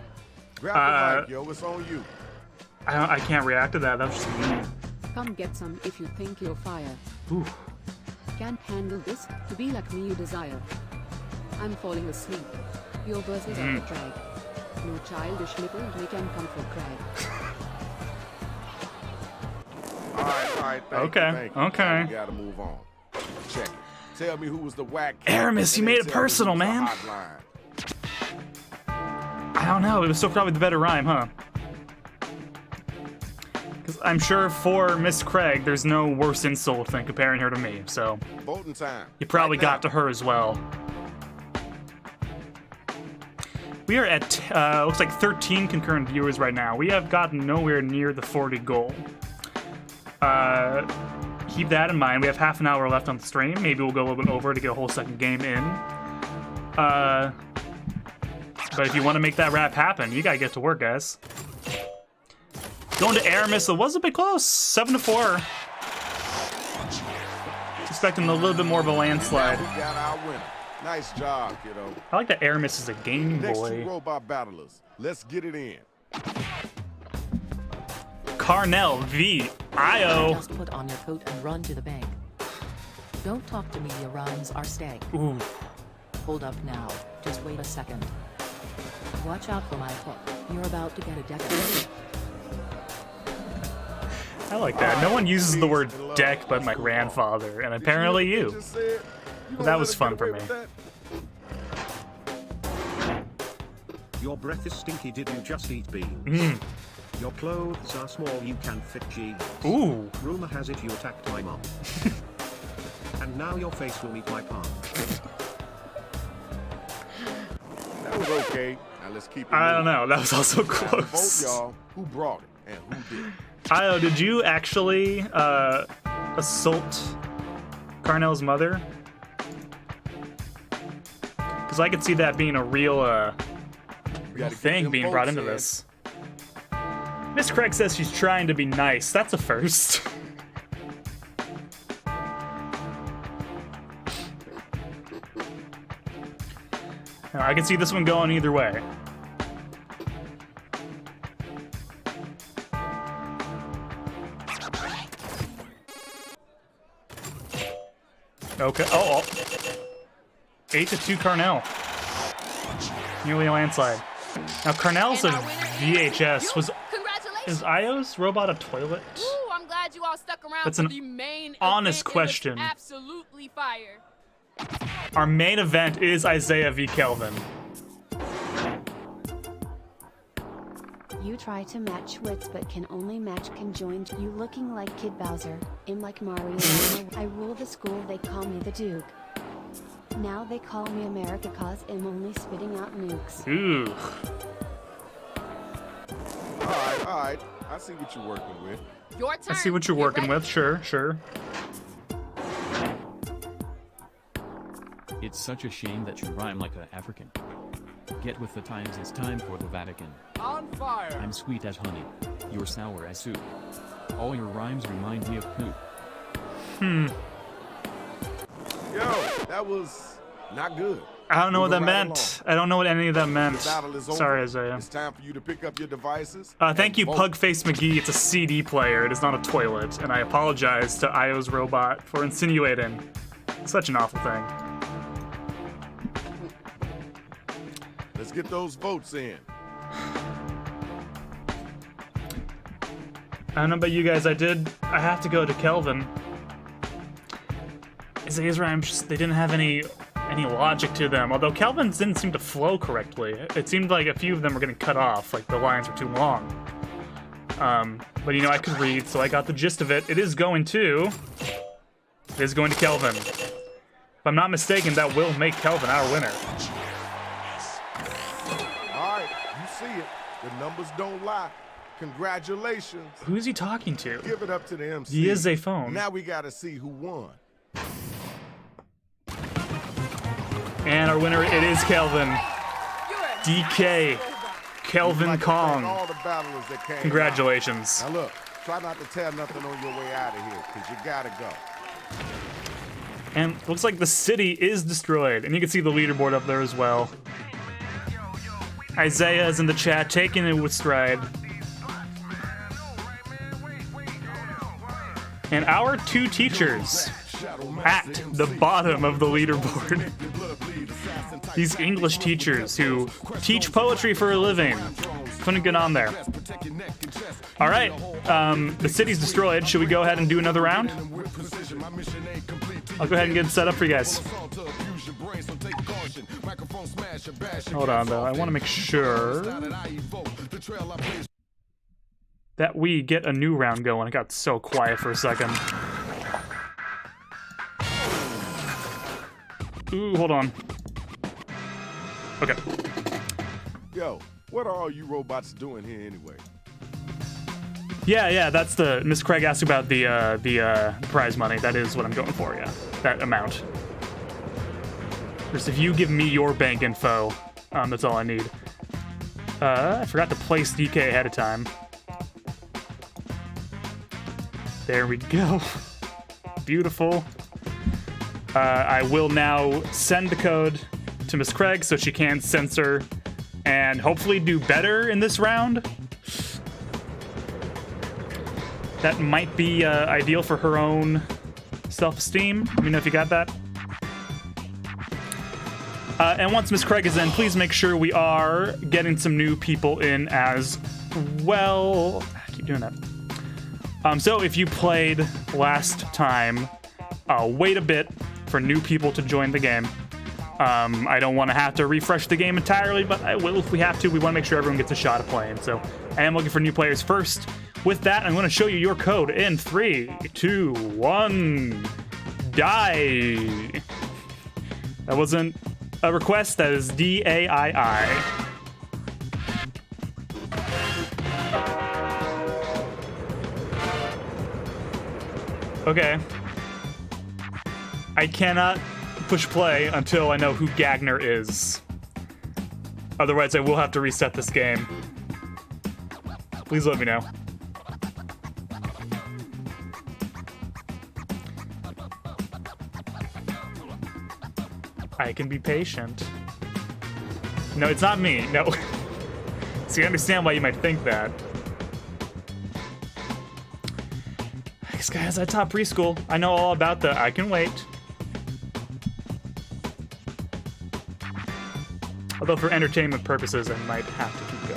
Speaker 2: Grab the mic, yo, it's on you.
Speaker 1: I can't react to that. That was just mean.
Speaker 5: Come get some if you think you're fire.
Speaker 1: Ooh.
Speaker 5: Can't handle this, to be like me you desire. I'm falling asleep. Your verses are the drag. No childish nipple, they can come for crag.
Speaker 2: All right, thank you.
Speaker 1: Okay.
Speaker 2: We gotta move on. Check it. Tell me who was the whack.
Speaker 1: Aramis, you
Speaker 2: and
Speaker 1: made
Speaker 2: then
Speaker 1: it
Speaker 2: tell me
Speaker 1: personal,
Speaker 2: who was the
Speaker 1: man.
Speaker 2: hotline.
Speaker 1: I don't know. It was still probably the better rhyme, huh? Because I'm sure for Miss Craig, there's no worse insult than comparing her to me. So
Speaker 2: Voting time.
Speaker 1: you probably
Speaker 2: Right
Speaker 1: got
Speaker 2: now.
Speaker 1: to her as well. We are at, looks like 13 concurrent viewers right now. We have gotten nowhere near the 40 goal. Keep that in mind. We have half an hour left on the stream. Maybe we'll go a little bit over to get a whole second game in. But if you want to make that rap happen, you gotta get to work, guys. Going to Aramis, it was a bit close. 7-4. Expecting a little bit more of a landslide.
Speaker 2: We got our winner. Nice job, kiddo.
Speaker 1: I like that Aramis is a Game
Speaker 2: Next
Speaker 1: Boy.
Speaker 2: two robot battlers. Let's get it in.
Speaker 1: Carnell v. Io.
Speaker 10: Just put on your coat and run to the bank. Don't talk to me, your rhymes are stank.
Speaker 1: Ooh.
Speaker 10: Hold up now, just wait a second. Watch out for my hook, you're about to get a deck.
Speaker 1: I like that. No one uses the word deck but my grandfather, and apparently you. But that was fun for me.
Speaker 9: Your breath is stinky, did you just eat beans?
Speaker 1: Mm.
Speaker 9: Your clothes are small, you can fit jeans.
Speaker 1: Ooh.
Speaker 9: Rumor has it you attacked my mom. And now your face will meet my palm.
Speaker 2: That was okay. Now let's keep it
Speaker 1: I don't
Speaker 2: moving.
Speaker 1: know. That was also
Speaker 2: Now,
Speaker 1: close.
Speaker 2: vote, y'all. Who brought it and who did?
Speaker 1: Io, did you actually assault Carnell's mother? Because I could see that being a real thing being brought into this. Miss Craig says she's trying to be nice. That's a first. Now, I can see this one going either way. Okay. Oh. 8-2 Carnell. Nearly a landslide. Now Carnell's a VHS. Is Io's robot a toilet?
Speaker 3: Ooh, I'm glad you all stuck around
Speaker 1: That's
Speaker 3: for
Speaker 1: an
Speaker 3: the main
Speaker 1: honest
Speaker 3: event. It
Speaker 1: question.
Speaker 3: looks absolutely fire.
Speaker 1: Our main event is Isaiah v. Kelvin.
Speaker 8: You try to match wits but can only match conjoined. You looking like Kid Bowser, I'm like Mario. I rule the school, they call me the Duke. Now they call me America cause I'm only spitting out nukes.
Speaker 1: Ooh.
Speaker 2: All right. I see what you're working with.
Speaker 3: Your turn.
Speaker 1: I see what you're
Speaker 3: Get
Speaker 1: working
Speaker 3: ready.
Speaker 1: with. Sure.
Speaker 11: It's such a shame that you rhyme like an African. Get with the times, it's time for the Vatican.
Speaker 2: On fire.
Speaker 11: I'm sweet as honey, you're sour as soup. All your rhymes remind me of poop.
Speaker 2: Yo, that was not good.
Speaker 1: I don't know what that
Speaker 2: Moving right
Speaker 1: meant. I don't know what any of that meant.
Speaker 2: The battle is over.
Speaker 1: Sorry, Isaiah.
Speaker 2: It's time for you to pick up your devices.
Speaker 1: Thank
Speaker 2: and
Speaker 1: you,
Speaker 2: vote.
Speaker 1: Pugface McGee. It's a CD player. It is not a toilet. And I apologize to Io's robot for insinuating such an awful thing.
Speaker 2: Let's get those votes in.
Speaker 1: I don't know about you guys. I have to go to Kelvin. Isaiah's rhymes, they didn't have any logic to them. Although Kelvin's didn't seem to flow correctly. It seemed like a few of them were getting cut off, like the lines were too long. But you know, I could read, so I got the gist of it. It is going to Kelvin. If I'm not mistaken, that will make Kelvin our winner.
Speaker 2: All right, you see it. The numbers don't lie. Congratulations.
Speaker 1: Who's he talking to?
Speaker 2: Give it up to the MC.
Speaker 1: He is a phone.
Speaker 2: Now we gotta see who won.
Speaker 1: And our winner, it is Kelvin. DK. Kelvin
Speaker 2: We'd like to
Speaker 1: Kong.
Speaker 2: thank all the battlers that came
Speaker 1: Congratulations.
Speaker 2: out. Now look, try not to tear nothing on your way out of here, because you gotta go.
Speaker 1: And looks like the city is destroyed. And you can see the leaderboard up there as well. Isaiah is in the chat, taking it with stride. And our two teachers at the bottom of the leaderboard. These English teachers who teach poetry for a living. Couldn't get on there. All right, the city's destroyed. Should we go ahead and do another round? I'll go ahead and get it set up for you guys. Hold on, though. I want to make sure that we get a new round going. It got so quiet for a second. Ooh, hold on. Okay.
Speaker 2: Yo, what are all you robots doing here anyway?
Speaker 1: Yeah, that's the... Miss Craig asked about the prize money. That is what I'm going for, yeah. That amount. Just if you give me your bank info, that's all I need. I forgot to place DK ahead of time. There we go. Beautiful. I will now send the code to Miss Craig so she can censor and hopefully do better in this round. That might be ideal for her own self-esteem. Let me know if you got that. And once Miss Craig is in, please make sure we are getting some new people in as well. I keep doing that. So if you played last time, wait a bit for new people to join the game. I don't want to have to refresh the game entirely, but I will if we have to. We want to make sure everyone gets a shot of playing. So I am looking for new players first. With that, I'm going to show you your code in 3, 2, 1. Die. That wasn't a request. That is DAII. Okay. I cannot push play until I know who Gagner is. Otherwise, I will have to reset this game. Please let me know. I can be patient. No, it's not me. No. See, I understand why you might think that. This guy has that top preschool. I know all about the I can wait. Although for entertainment purposes, I might have to keep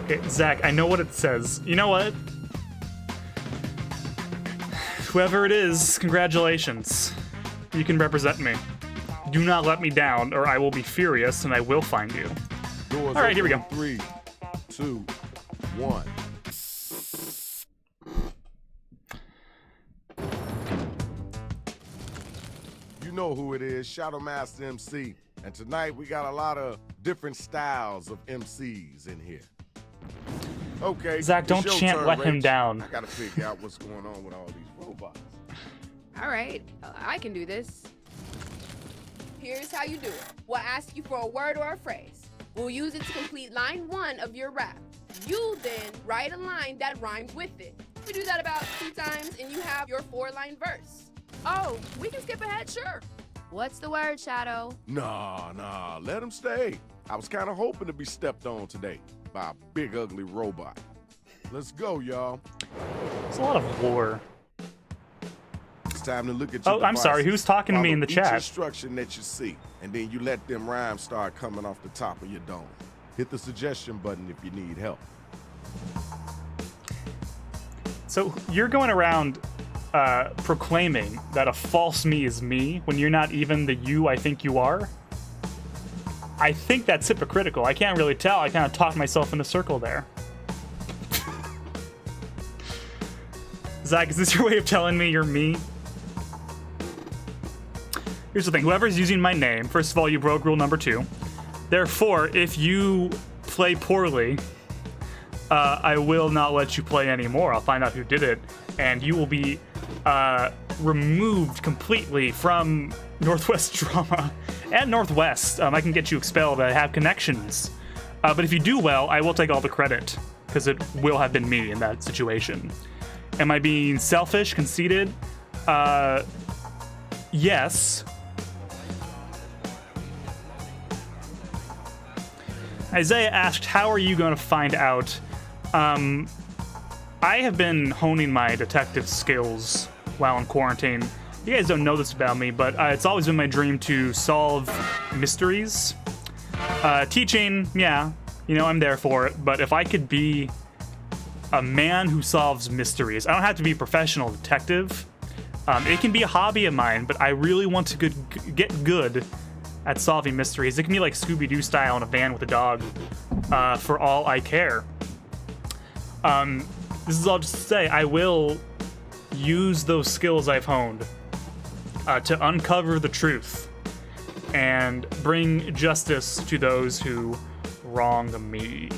Speaker 1: going. Okay, Zach, I know what it says. You know what? Whoever it is, congratulations. You can represent me. Do not let me down, or I will be furious and I will find you. All right, here we go.
Speaker 2: 3, 2, 1. You know who it is, Shadow Master MC. And tonight we got a lot of different styles of MCs in here. Okay.
Speaker 1: Zach, don't chant let him down.
Speaker 2: I gotta figure out what's going on with all these robots.
Speaker 3: All right, I can do this. Here's how you do it. We'll ask you for a word or a phrase. We'll use it to complete line 1 of your rap. You then write a line that rhymes with it. We do that about 2 times and you have your 4-line verse. Oh, we can skip ahead, sure. What's the word, Shadow?
Speaker 2: Nah, let him stay. I was kind of hoping to be stepped on today by a big ugly robot. Let's go, y'all.
Speaker 1: There's a lot of lore.
Speaker 2: It's time to look at your
Speaker 1: I'm sorry, who's talking to me in the chat?
Speaker 2: Each instruction that you see, and then you let them rhymes start coming off the top of your dome. Hit the suggestion button if you need help.
Speaker 1: So you're going around proclaiming that a false me is me when you're not even the you I think you are? I think that's hypocritical. I can't really tell. I kind of talked myself in a circle there. Zach, is this your way of telling me you're me? Here's the thing. Whoever's using my name, first of all, you broke rule number 2. Therefore, if you play poorly, I will not let you play anymore. I'll find out who did it, and you will be removed completely from Northwest Drama and Northwest. I can get you expelled. I have connections. But if you do well, I will take all the credit, because it will have been me in that situation. Am I being selfish, conceited? Yes. Isaiah asked, how are you going to find out? I have been honing my detective skills while in quarantine. You guys don't know this about me, but it's always been my dream to solve mysteries. Teaching, yeah, you know, I'm there for it. But if I could be a man who solves mysteries, I don't have to be a professional detective. It can be a hobby of mine, but I really want to get good at solving mysteries. It can be like Scooby-Doo style in a van with a dog, for all I care. This is all just to say, I will use those skills I've honed to uncover the truth and bring justice to those who wrong me.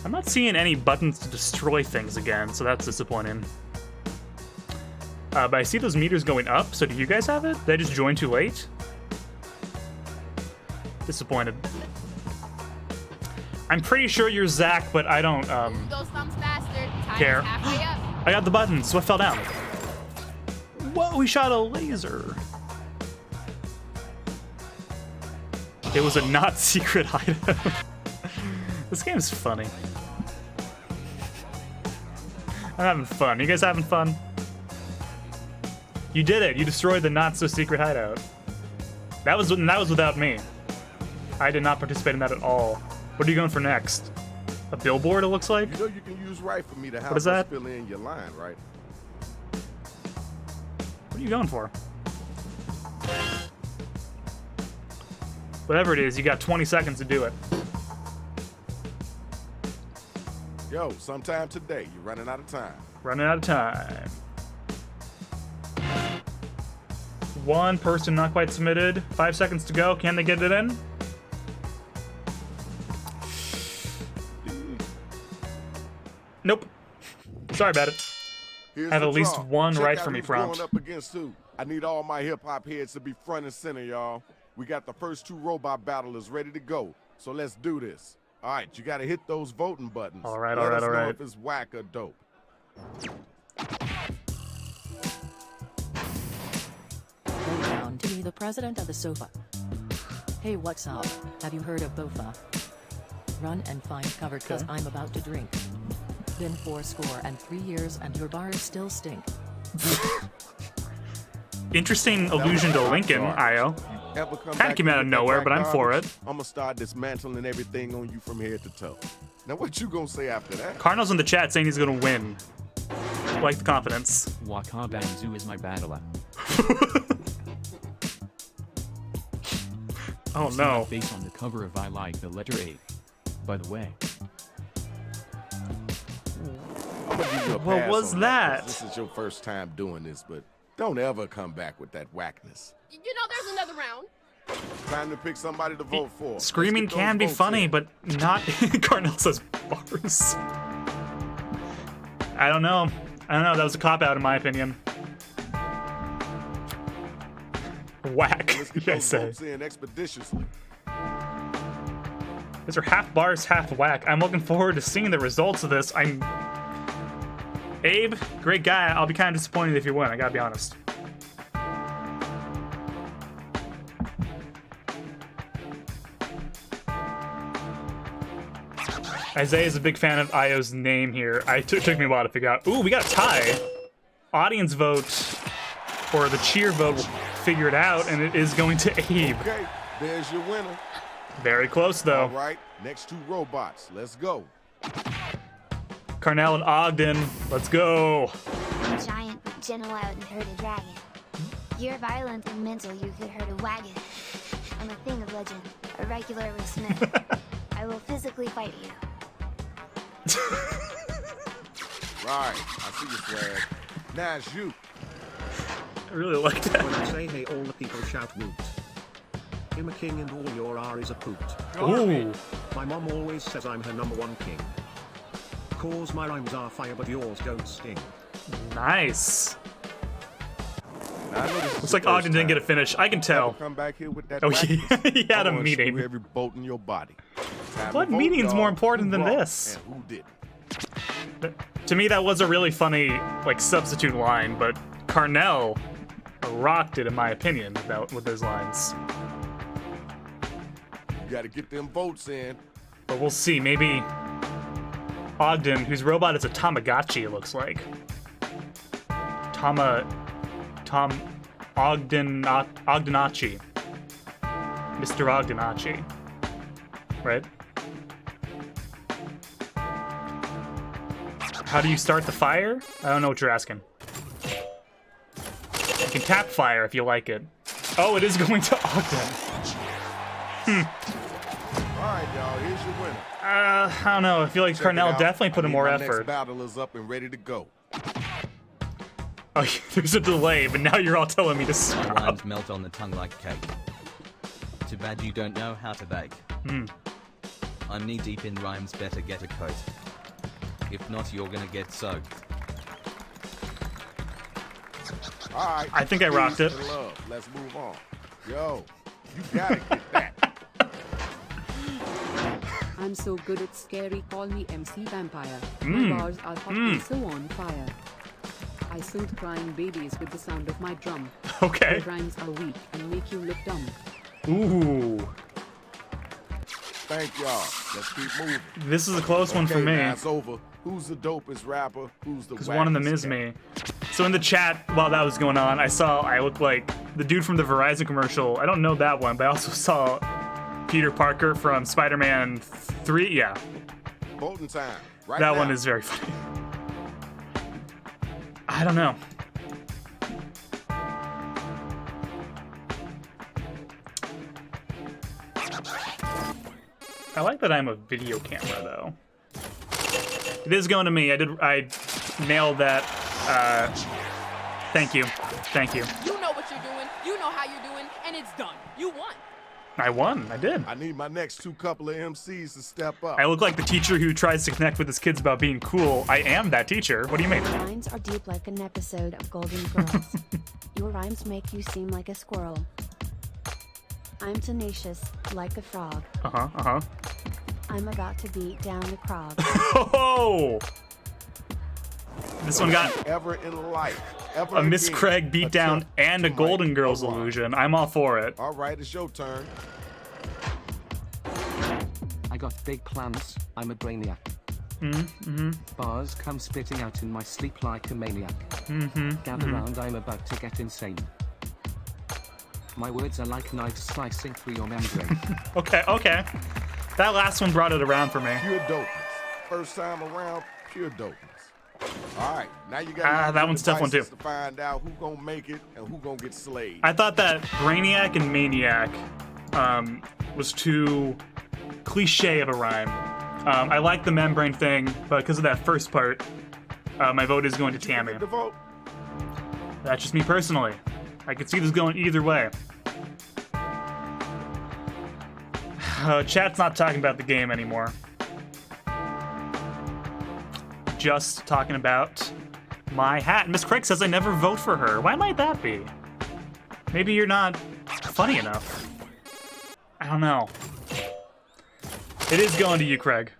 Speaker 1: I'm not seeing any buttons to destroy things again, so that's disappointing. But I see those meters going up, so do you guys have it? Did I just join too late? Disappointed. I'm pretty sure you're Zach, but I don't
Speaker 3: Move those thumbs faster. Time
Speaker 1: care.
Speaker 3: is halfway up.
Speaker 1: I got the button, so I fell down. Whoa, we shot a laser. It was a not secret hideout. This game's funny. I'm having fun. You guys having fun? You did it. You destroyed the not so secret hideout. That was without me. I did not participate in that at all. What are you going for next? A billboard, it looks like?
Speaker 2: You know you can use right for me to help
Speaker 1: What is
Speaker 2: us
Speaker 1: that?
Speaker 2: fill in your line, right?
Speaker 1: What are you going for? Whatever it is, you got 20 seconds to do it.
Speaker 2: Yo, sometime today, you're running out of time.
Speaker 1: Running out of time. One person not quite submitted. 5 seconds to go. Can they get it in? Nope. Sorry about it.
Speaker 2: Here's
Speaker 1: Have
Speaker 2: the
Speaker 1: at least
Speaker 2: draw.
Speaker 1: one
Speaker 2: Check
Speaker 1: right
Speaker 2: out
Speaker 1: for me,
Speaker 2: who's
Speaker 1: Prompt.
Speaker 2: going up against who. I need all my hip-hop heads to be front and center, y'all. We got the first 2 robot battlers ready to go. So let's do this. All right, you got to hit those voting buttons.
Speaker 1: All right,
Speaker 2: Let
Speaker 1: all right,
Speaker 2: us
Speaker 1: all
Speaker 2: know
Speaker 1: right.
Speaker 2: if it's whack or dope.
Speaker 10: Go down to be the president of the sofa. Hey, what's up? Have you heard of Bofa? Run and find cover, cause I'm about to drink. Been 403 years and your bars still stink.
Speaker 1: Interesting allusion to Lincoln, Io.
Speaker 2: Ever come
Speaker 1: Kinda
Speaker 2: back
Speaker 1: came
Speaker 2: here
Speaker 1: out of
Speaker 2: with that
Speaker 1: nowhere,
Speaker 2: whack
Speaker 1: but I'm for
Speaker 2: garbage?
Speaker 1: it.
Speaker 2: I'm gonna start dismantling everything on you from head to toe. Now what you gonna say after that?
Speaker 1: Cardinal's in the chat saying he's gonna win. Like the confidence.
Speaker 11: Wakabanzu is my battler.
Speaker 1: Oh
Speaker 11: See my
Speaker 1: no.
Speaker 11: face on the cover of I Like the Letter A. By the way,
Speaker 2: I'm gonna give you a
Speaker 1: What
Speaker 2: pass
Speaker 1: was
Speaker 2: on
Speaker 1: that?
Speaker 2: 'cause this is your first time doing this, but don't ever come back with that whackness.
Speaker 3: You know there's another round.
Speaker 2: Time to pick somebody to vote for. Let's
Speaker 1: Screaming
Speaker 2: get those
Speaker 1: can be
Speaker 2: votes
Speaker 1: funny,
Speaker 2: in.
Speaker 1: but not Cardinal says bars. I don't know. That was a cop-out in my opinion. Whack,
Speaker 2: Let's
Speaker 1: you
Speaker 2: get
Speaker 1: guys
Speaker 2: those
Speaker 1: say.
Speaker 2: votes in expeditiously.
Speaker 1: These are half bars, half whack. I'm looking forward to seeing the results of this. Abe, great guy. I'll be kind of disappointed if you win. I gotta be honest. Isaiah's a big fan of Io's name here. It took me a while to figure out. Ooh, we got a tie. Audience vote, or the cheer vote, will figure it out, and it is going to Abe.
Speaker 2: Okay, there's your winner.
Speaker 1: Very close, though.
Speaker 2: All right, next 2 robots. Let's go.
Speaker 1: Carnell and Ogden, let's go.
Speaker 4: I'm a giant but gentle out and hurt a dragon. You're violent and mental, you could hurt a wagon. I'm a thing of legend, a regular with Smith. I will physically fight you.
Speaker 2: Right, I see you, Swag. Now it's you.
Speaker 1: I really like that.
Speaker 9: When I say hey, all the people shout woot. I'm a king and all your R is a poot.
Speaker 1: Ooh.
Speaker 9: My mom always says I'm her #1 king. Cause my rhymes are fire but yours don't sting.
Speaker 1: Nice.
Speaker 2: Now, I know this is
Speaker 1: Looks
Speaker 2: your
Speaker 1: like Ogden
Speaker 2: first
Speaker 1: didn't get a
Speaker 2: time.
Speaker 1: finish. I can
Speaker 2: Ever
Speaker 1: tell.
Speaker 2: come back here with that
Speaker 1: Oh,
Speaker 2: whackness?
Speaker 1: he had a
Speaker 2: I'm gonna
Speaker 1: meeting.
Speaker 2: screw every bolt in your body. Time
Speaker 1: What
Speaker 2: to vote,
Speaker 1: meeting's
Speaker 2: y'all.
Speaker 1: more important than
Speaker 2: Who brought
Speaker 1: this?
Speaker 2: And who didn't?
Speaker 1: To me, that was a really funny, like, substitute line, but Carnell rocked it, in my opinion, with those lines.
Speaker 2: You gotta get them votes in.
Speaker 1: But we'll see. Maybe Ogden, whose robot is a Tamagotchi, it looks like. Ogdenachi. Mr. Ogdenachi. Right? How do you start the fire? I don't know what you're asking. You can tap fire if you like it. Oh, it is going to Ogden.
Speaker 2: All right, y'all. Here's your winner.
Speaker 1: I don't know. I feel like
Speaker 2: Check it
Speaker 1: Carnell
Speaker 2: out.
Speaker 1: definitely put
Speaker 2: I
Speaker 1: in
Speaker 2: need
Speaker 1: more
Speaker 2: my
Speaker 1: effort.
Speaker 2: Next battle is up and ready to go.
Speaker 1: Oh, there's a delay, but now you're all telling me to
Speaker 6: The
Speaker 1: stop.
Speaker 6: lines melt on the tongue like cake. Too bad you don't know how to bake. I'm knee deep in rhymes, better get a coat. If not, you're gonna get soaked.
Speaker 2: All right.
Speaker 1: I think I rocked
Speaker 2: peace
Speaker 1: it.
Speaker 2: and love. Let's move on. Yo, you gotta get that.
Speaker 5: I'm so good at scary, call me MC Vampire. My bars are hot and so on fire. I soothe crying babies with the sound of my drum.
Speaker 1: Okay.
Speaker 5: My rhymes are weak and make you look dumb.
Speaker 1: Ooh.
Speaker 2: Thank y'all. Let's keep moving.
Speaker 1: This is a close one for me.
Speaker 2: Now it's over. Who's the dopest rapper? Who's the
Speaker 1: Because one of them is me. So in the chat, while that was going on, I looked like the dude from the Verizon commercial. I don't know that one, but I also saw Peter Parker from Spider-Man 3. Yeah.
Speaker 2: Voting time. Right
Speaker 1: That
Speaker 2: now.
Speaker 1: one is very funny. I don't know. I like that I'm a video camera, though. It is going to me. I nailed that. Thank you. Thank you.
Speaker 3: You know what you're doing, you know how you're doing, and it's done. You won.
Speaker 1: I won. I did.
Speaker 2: I need my next couple of MCs to step up.
Speaker 1: I look like the teacher who tries to connect with his kids about being cool. I am that teacher. What do you mean?
Speaker 8: Your lines are deep like an episode of Golden Girls. Your rhymes make you seem like a squirrel. I'm tenacious, like a frog. I'm about to beat down the crowd.
Speaker 1: Oh! This one got
Speaker 2: ever in life. Ever
Speaker 1: a Miss
Speaker 2: again,
Speaker 1: Craig beatdown and a
Speaker 2: to
Speaker 1: Golden
Speaker 2: Mike
Speaker 1: Girls
Speaker 2: Omaha.
Speaker 1: illusion. I'm all for it.
Speaker 2: All right, it's your turn.
Speaker 7: I got big plans, I'm a brainiac. Bars come spitting out in my sleep like a maniac. Gather round, I'm about to get insane. My words are like knives slicing through your membrane.
Speaker 1: Okay. That last one brought it around for me.
Speaker 2: Pure dopeness. First time around, pure dopeness. All right, now you got
Speaker 1: that one's a tough one, too.
Speaker 2: to find out who gonna make it and who gonna get slayed.
Speaker 1: I thought that Brainiac and Maniac was too cliche of a rhyme. I like the membrane thing, but because of that first part, my vote is going to Tammy.
Speaker 2: The vote.
Speaker 1: That's just me personally. I could see this going either way. Chat's not talking about the game anymore. Just talking about my hat. Miss Craig says I never vote for her. Why might that be? Maybe you're not funny enough. I don't know. It is going to you, Craig.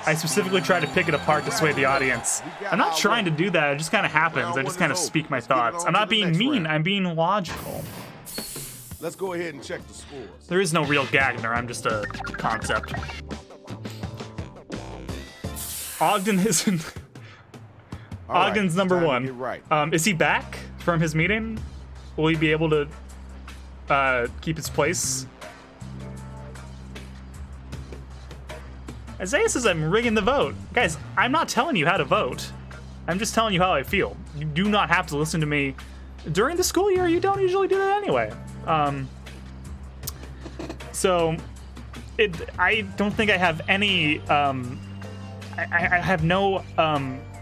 Speaker 1: I specifically try to pick it apart to sway the audience. I'm not trying to do that, it just kind of happens. I just kind of speak my thoughts. I'm not being mean, I'm being logical.
Speaker 2: Let's go ahead and check the scores.
Speaker 1: There is no real Gagner, I'm just a concept. Ogden isn't...
Speaker 2: All right,
Speaker 1: Ogden's
Speaker 2: it's
Speaker 1: number
Speaker 2: time to
Speaker 1: one.
Speaker 2: get right.
Speaker 1: Is he back from his meeting? Will he be able to keep his place? Isaiah says I'm rigging the vote. Guys, I'm not telling you how to vote. I'm just telling you how I feel. You do not have to listen to me during the school year. You don't usually do that anyway. So, I don't think I have any... I have no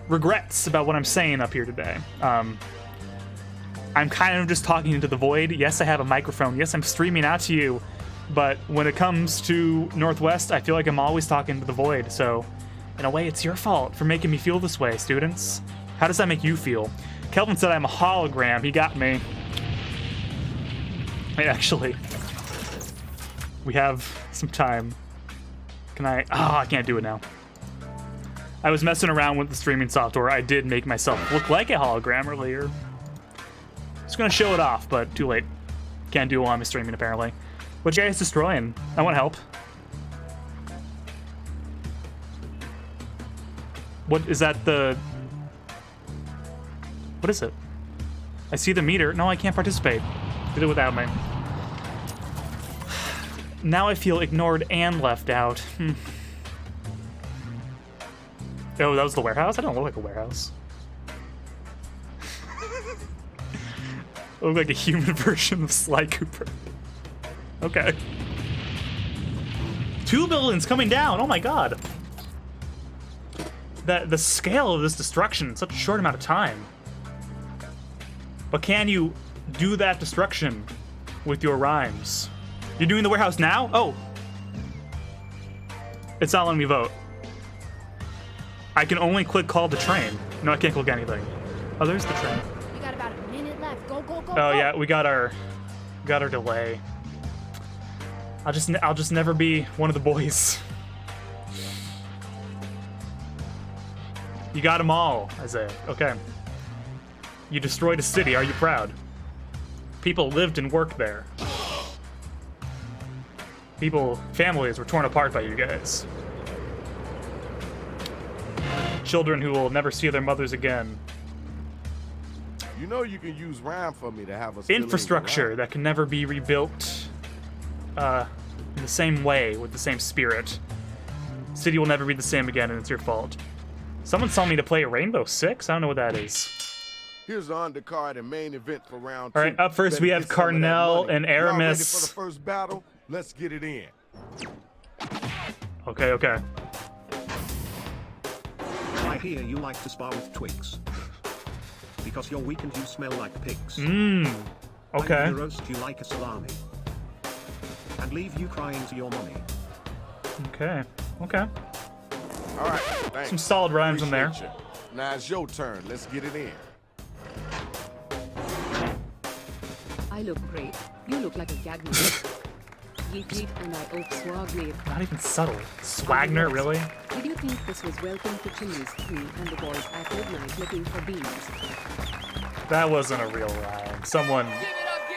Speaker 1: regrets about what I'm saying up here today. I'm kind of just talking into the void. Yes, I have a microphone. Yes, I'm streaming out to you. But when it comes to Northwest, I feel like I'm always talking to the void. So, in a way, it's your fault for making me feel this way, students. How does that make you feel? Kelvin said I'm a hologram. He got me. Wait, actually, we have some time. Can I? Oh, I can't do it now. I was messing around with the streaming software. I did make myself look like a hologram earlier. Just gonna show it off, but too late. Can't do it while I'm streaming, apparently. What you guys destroying? I want help. What is that? What is it? I see the meter. No, I can't participate. Did it without me. Now I feel ignored and left out. Oh, that was the warehouse? I don't look like a warehouse. I look like a human version of Sly Cooper. Okay. 2 buildings coming down. Oh my god. The scale of this destruction in such a short amount of time. But can you do that destruction with your rhymes? You're doing the warehouse now? Oh. It's not letting me vote. I can only click call the train. No, I can't click anything. Oh, there's the train.
Speaker 3: We got about a minute left. Go, go, go.
Speaker 1: Oh yeah, we got our delay. I'll just never be one of the boys. You got them all, Isaiah. Okay. You destroyed a city. Are you proud? People lived and worked there. Families were torn apart by you guys. Children who will never see their mothers again.
Speaker 2: You know you can use rhyme for me to have a
Speaker 1: Infrastructure that can never be rebuilt in the same way, with the same spirit. City will never be the same again, and it's your fault. Someone told me to play Rainbow Six? I don't know what that is.
Speaker 2: Here's the undercard and main event for round 2.
Speaker 1: All right, up first we have Carnell and
Speaker 2: Y'all ready
Speaker 1: Aramis.
Speaker 2: for the first battle? Let's get it in.
Speaker 1: Okay, okay.
Speaker 9: I hear you like to spar with twigs. Because you're weak and you smell like pigs.
Speaker 1: Mmm. Okay.
Speaker 9: I'm gonna roast you like a salami. And leave you crying to your mommy.
Speaker 1: Okay. Okay.
Speaker 2: All right, thanks.
Speaker 1: Some solid rhymes in there.
Speaker 2: Appreciate you. Now it's your turn. Let's get it in.
Speaker 5: I look great. You look like a gag man. Yeet yeet and I oak swag made.
Speaker 1: Not even subtle. Swagner, really?
Speaker 5: Did you think this was Welcome to Chimneys 3 and the boys at midnight looking for beans?
Speaker 1: That wasn't a real rhyme. Someone.
Speaker 3: Give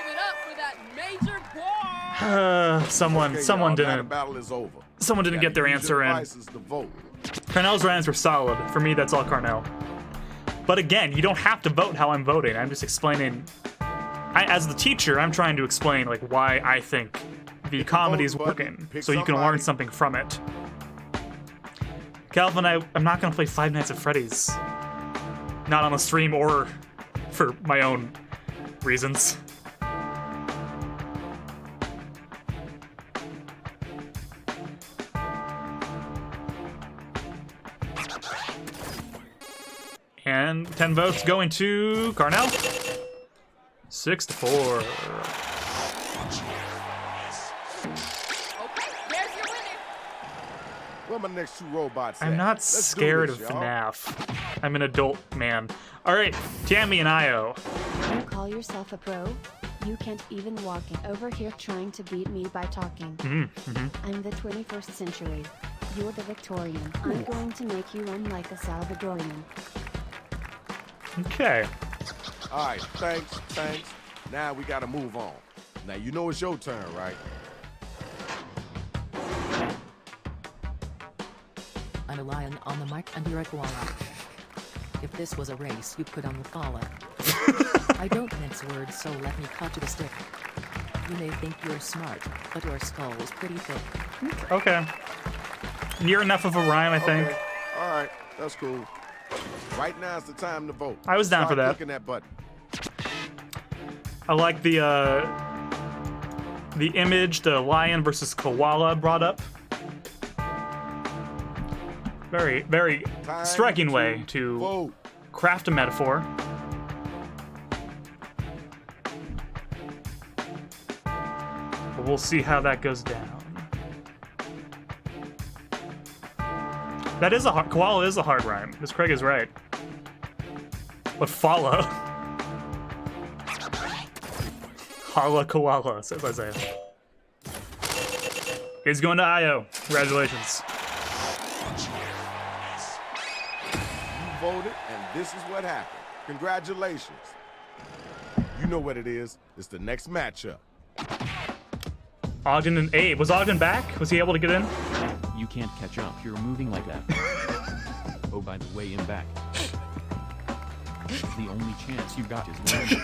Speaker 3: it up for that major bar!
Speaker 1: Someone
Speaker 2: Okay, y'all, now the
Speaker 1: didn't.
Speaker 2: battle is over.
Speaker 1: Someone didn't get their
Speaker 2: Use
Speaker 1: answer
Speaker 2: your
Speaker 1: in.
Speaker 2: devices to vote.
Speaker 1: Carnell's rhymes were solid. For me, that's all Carnell. But again, you don't have to vote how I'm voting. I'm just explaining. As the teacher, I'm trying to explain like why I think the comedy is working, so you can learn something from it. Calvin, I'm not gonna play Five Nights at Freddy's. Not on the stream or for my own reasons. And 10 votes going to Carnell. 6-4.
Speaker 3: Okay, there's your winner.
Speaker 2: Where my next 2 robots at?
Speaker 1: I'm not
Speaker 2: Let's do
Speaker 1: scared
Speaker 2: this,
Speaker 1: of
Speaker 2: y'all.
Speaker 1: FNAF. I'm an adult man. Alright, Tammy and Io.
Speaker 8: You call yourself a pro? You can't even walk it over here trying to beat me by talking. I'm the 21st century. You're the Victorian. I'm going to make you run like a Salvadorian.
Speaker 1: Okay.
Speaker 2: All right, thanks. Now we gotta move on. Now you know it's your turn, right?
Speaker 10: I'm a lion on the mic and you're a koala. If this was a race, you could unfollow. I don't mince words, so let me cut to the stick. You may think you're smart, but your skull is pretty thick.
Speaker 1: Okay. Near enough of a rhyme, I think.
Speaker 2: Okay. All right, that's cool. Right now is the time to vote.
Speaker 1: I was down for that.
Speaker 2: Clicking that button.
Speaker 1: I like the image the lion versus koala brought up. Very, very
Speaker 2: Time
Speaker 1: striking way to
Speaker 2: vote.
Speaker 1: craft a metaphor. But we'll see how that goes down. That is koala is a hard rhyme. Miss Craig is right. But follow. Hala koala, says Isaiah. He's going to Io. Congratulations.
Speaker 2: You voted, and this is what happened. Congratulations. You know what it is. It's the next matchup.
Speaker 1: Ogden and Abe. Was Ogden back? Was he able to get in?
Speaker 11: You can't catch up. You're moving like that. Oh, by the way, I'm back. The only chance you got is winning.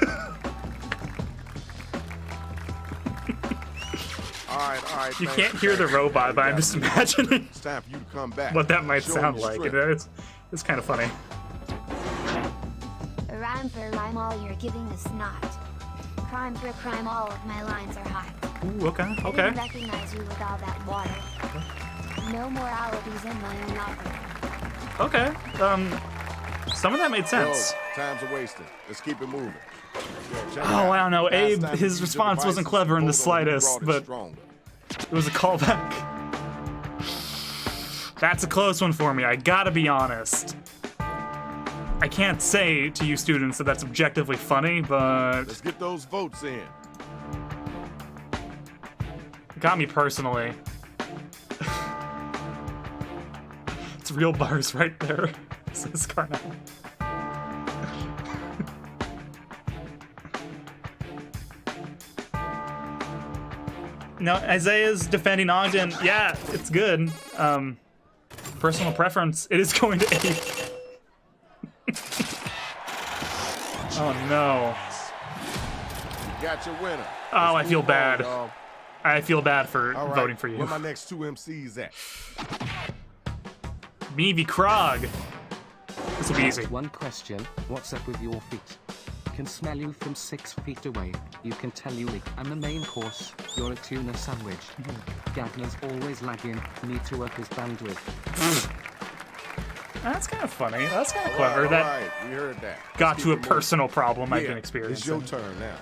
Speaker 2: All right.
Speaker 1: You
Speaker 2: thanks,
Speaker 1: can't hear the
Speaker 2: thanks.
Speaker 1: robot, but I'm just imagining
Speaker 2: It's time for you to come back.
Speaker 1: what that might
Speaker 2: Show
Speaker 1: sound
Speaker 2: me
Speaker 1: like.
Speaker 2: strength.
Speaker 1: It's kind of funny.
Speaker 4: A rhyme for a rhyme, all you're giving is not. Crime for a crime, all of my lines are hot.
Speaker 1: Ooh, okay,
Speaker 4: I
Speaker 1: okay.
Speaker 4: didn't recognize you with all that water. No more alibis in my own opera.
Speaker 1: Okay. Some of that made sense.
Speaker 2: Yo, time's a wasting. Let's keep it moving. Yo, check it
Speaker 1: Oh,
Speaker 2: out.
Speaker 1: I don't know.
Speaker 2: Last
Speaker 1: Abe,
Speaker 2: time we
Speaker 1: his
Speaker 2: used your
Speaker 1: response wasn't
Speaker 2: devices,
Speaker 1: clever in the
Speaker 2: vote on who
Speaker 1: slightest,
Speaker 2: brought it
Speaker 1: but
Speaker 2: stronger.
Speaker 1: it was a callback. That's a close one for me. I gotta be honest. I can't say to you students that that's objectively funny, but
Speaker 2: Let's get those votes in.
Speaker 1: got me personally. It's real bars right there, says Carnell. No, Isaiah's defending Ogden. Yeah, it's good. Personal preference, it is going to 8. Oh no.
Speaker 2: You got your winner.
Speaker 1: Oh, I feel bad.
Speaker 2: Y'all.
Speaker 1: I feel bad for
Speaker 2: All right,
Speaker 1: voting for you.
Speaker 2: where my next 2 MCs at?
Speaker 1: Me v. Krog. This will be easy.
Speaker 7: One question, what's up with your feet? Can smell you from 6 feet away. You can tell you leak. I'm the main course. You're a tuna sandwich. Gagner's always lagging. Need to work his bandwidth.
Speaker 1: That's kind of funny. That's kind of
Speaker 2: All
Speaker 1: clever.
Speaker 2: right,
Speaker 1: That
Speaker 2: all right, we heard that.
Speaker 1: got
Speaker 2: Let's
Speaker 1: to a
Speaker 2: keep it moving.
Speaker 1: personal problem I've been
Speaker 2: Yeah,
Speaker 1: experiencing.
Speaker 2: it's your turn now.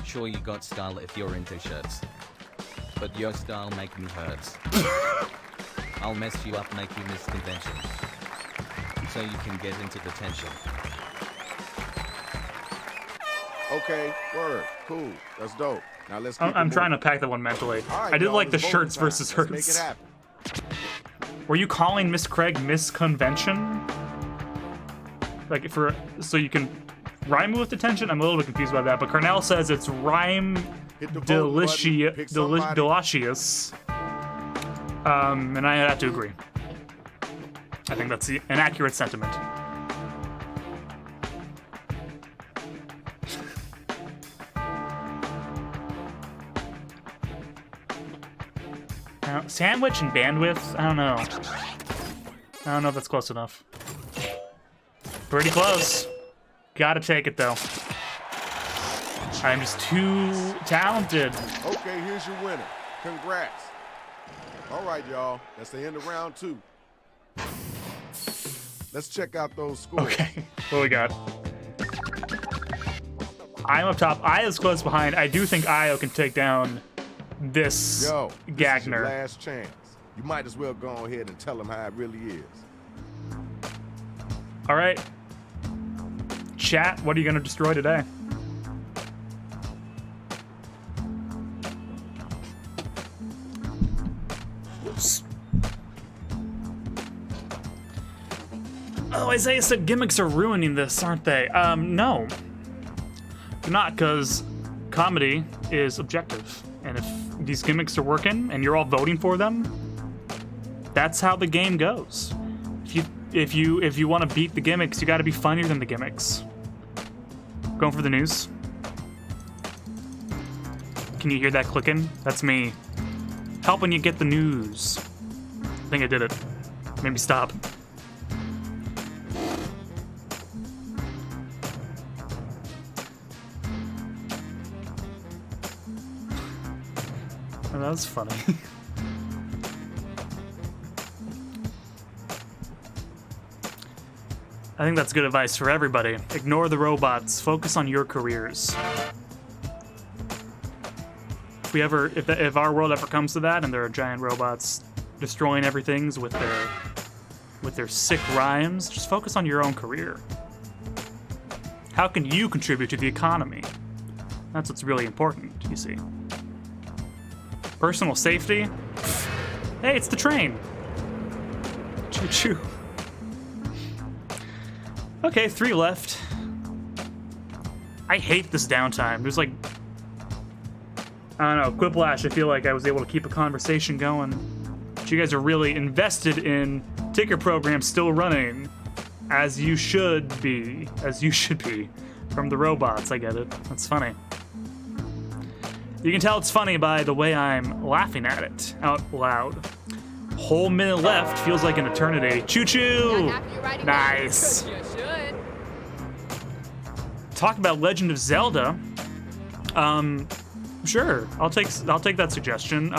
Speaker 6: Sure, you got style if you're into shirts. But your style make me hurts. I'll mess you up, make you miss convention. So you can get into detention.
Speaker 2: Okay, word, cool, that's dope. Now let's keep
Speaker 1: I'm
Speaker 2: it
Speaker 1: trying to
Speaker 2: moving.
Speaker 1: pack that one mentally.
Speaker 2: All right,
Speaker 1: I did
Speaker 2: y'all,
Speaker 1: like the
Speaker 2: it's voting
Speaker 1: shirts
Speaker 2: time.
Speaker 1: versus
Speaker 2: Let's make
Speaker 1: hurts.
Speaker 2: it happen.
Speaker 1: Were you calling Miss Craig Miss Convention? Like so you can rhyme with detention? I'm a little bit confused by that, but Carnell says it's rhyme
Speaker 2: Hit the voting button, pick somebody.
Speaker 1: delicious. And I have to agree. I think that's an accurate sentiment. Now, sandwich and bandwidth? I don't know. I don't know if that's close enough. Pretty close. Gotta take it though. I'm just too talented.
Speaker 2: Okay, here's your winner. Congrats. All right, y'all. That's the end of round 2. Let's check out those scores.
Speaker 1: Okay, what we got? I'm up top. Io's close behind. I do think Io can take down this
Speaker 2: Yo, this is your
Speaker 1: Gagner.
Speaker 2: last chance. You might as well go ahead and tell him how it really is.
Speaker 1: All right. Chat, what are you going to destroy today? Oops. Oh, Isaiah said gimmicks are ruining this, aren't they? No. They're not, because comedy is objective. And if these gimmicks are working and you're all voting for them, that's how the game goes. If you want to beat the gimmicks, you got to be funnier than the gimmicks. Going for the news. Can you hear that clicking? That's me. Helping you get the news. I think I did it. Maybe stop. Oh, that was funny. I think that's good advice for everybody. Ignore the robots. Focus on your careers. If our world ever comes to that, and there are giant robots destroying everything with their sick rhymes, just focus on your own career. How can you contribute to the economy? That's what's really important, you see. Personal safety? Hey, it's the train. Choo-choo. Okay, 3 left. I hate this downtime. There's like, I don't know, Quiplash, I feel like I was able to keep a conversation going. But you guys are really invested in ticker programs still running. As you should be. As you should be. From the robots, I get it. That's funny. You can tell it's funny by the way I'm laughing at it out loud. Whole minute left, feels like an eternity. Choo-choo! Nice.
Speaker 3: You should.
Speaker 1: Talk about Legend of Zelda. Sure, I'll take that suggestion.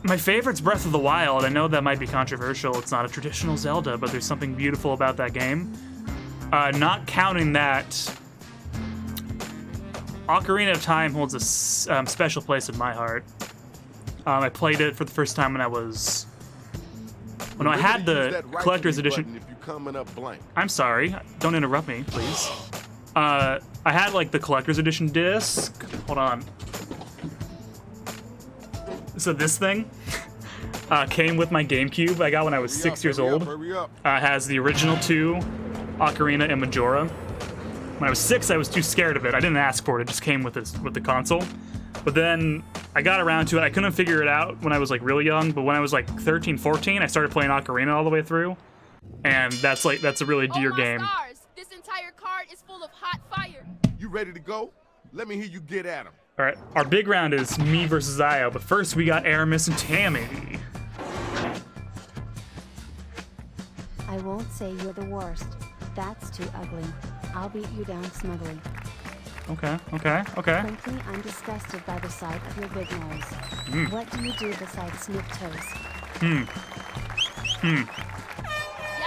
Speaker 1: My favorite's Breath of the Wild. I know that might be controversial. It's not a traditional Zelda, but there's something beautiful about that game. Not counting that, Ocarina of Time holds a special place in my heart. I played it for the first time when I had the collector's edition.
Speaker 2: If you're coming up blank.
Speaker 1: I'm sorry. Don't interrupt me, please. I had like the collector's edition disc. Hold on. So this thing came with my GameCube. I got when I was 6 years old.
Speaker 2: Hurry up.
Speaker 1: Has the original 2, Ocarina and Majora. When I was 6, I was too scared of it. I didn't ask for it. It just came with the console. But then I got around to it. I couldn't figure it out when I was like really young. But when I was like 13, 14, I started playing Ocarina all the way through. And that's a really dear game.
Speaker 3: Stars. This entire card is full of hot fire.
Speaker 2: You ready to go? Let me hear you get at him.
Speaker 1: All right, our big round is me versus Io, but first we got Aramis and Tammy.
Speaker 8: I won't say you're the worst. That's too ugly. I'll beat you down smugly.
Speaker 1: Okay.
Speaker 8: Frankly, I'm disgusted by the sight of your big nose. What do you do besides sniff toes?
Speaker 3: Yes,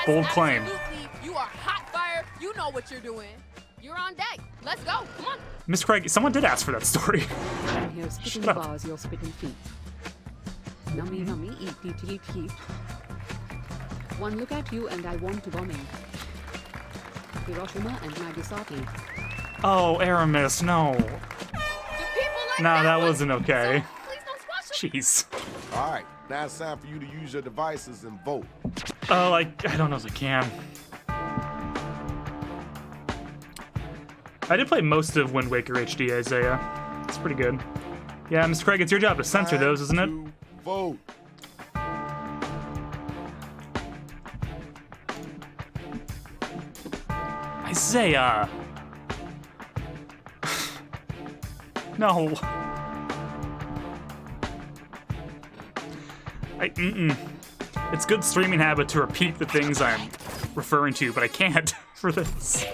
Speaker 1: Bold claim.
Speaker 3: absolutely. You are hot fire. You know what you're doing. You're on deck. Let's go. Come on.
Speaker 1: Miss Craig, someone did ask for that story.
Speaker 5: I'm here spitting
Speaker 1: Shut up.
Speaker 5: bars, you're spitting feet. Nummy, nummy, eat. One look at you and I want to bombing. Hiroshima and Nagasaki.
Speaker 1: Oh, Aramis, no.
Speaker 3: The people like
Speaker 1: Nah, that
Speaker 3: one.
Speaker 1: wasn't okay.
Speaker 3: So please don't squash them.
Speaker 1: Jeez.
Speaker 2: All right, now it's time for you to use your devices and vote.
Speaker 1: Oh, I don't know if I can. I did play most of Wind Waker HD, Isaiah. It's pretty good. Yeah, Mr. Craig, it's your job to censor those, isn't it?
Speaker 2: To vote.
Speaker 1: Isaiah! No. It's good streaming habit to repeat the things I'm referring to, but I can't for this.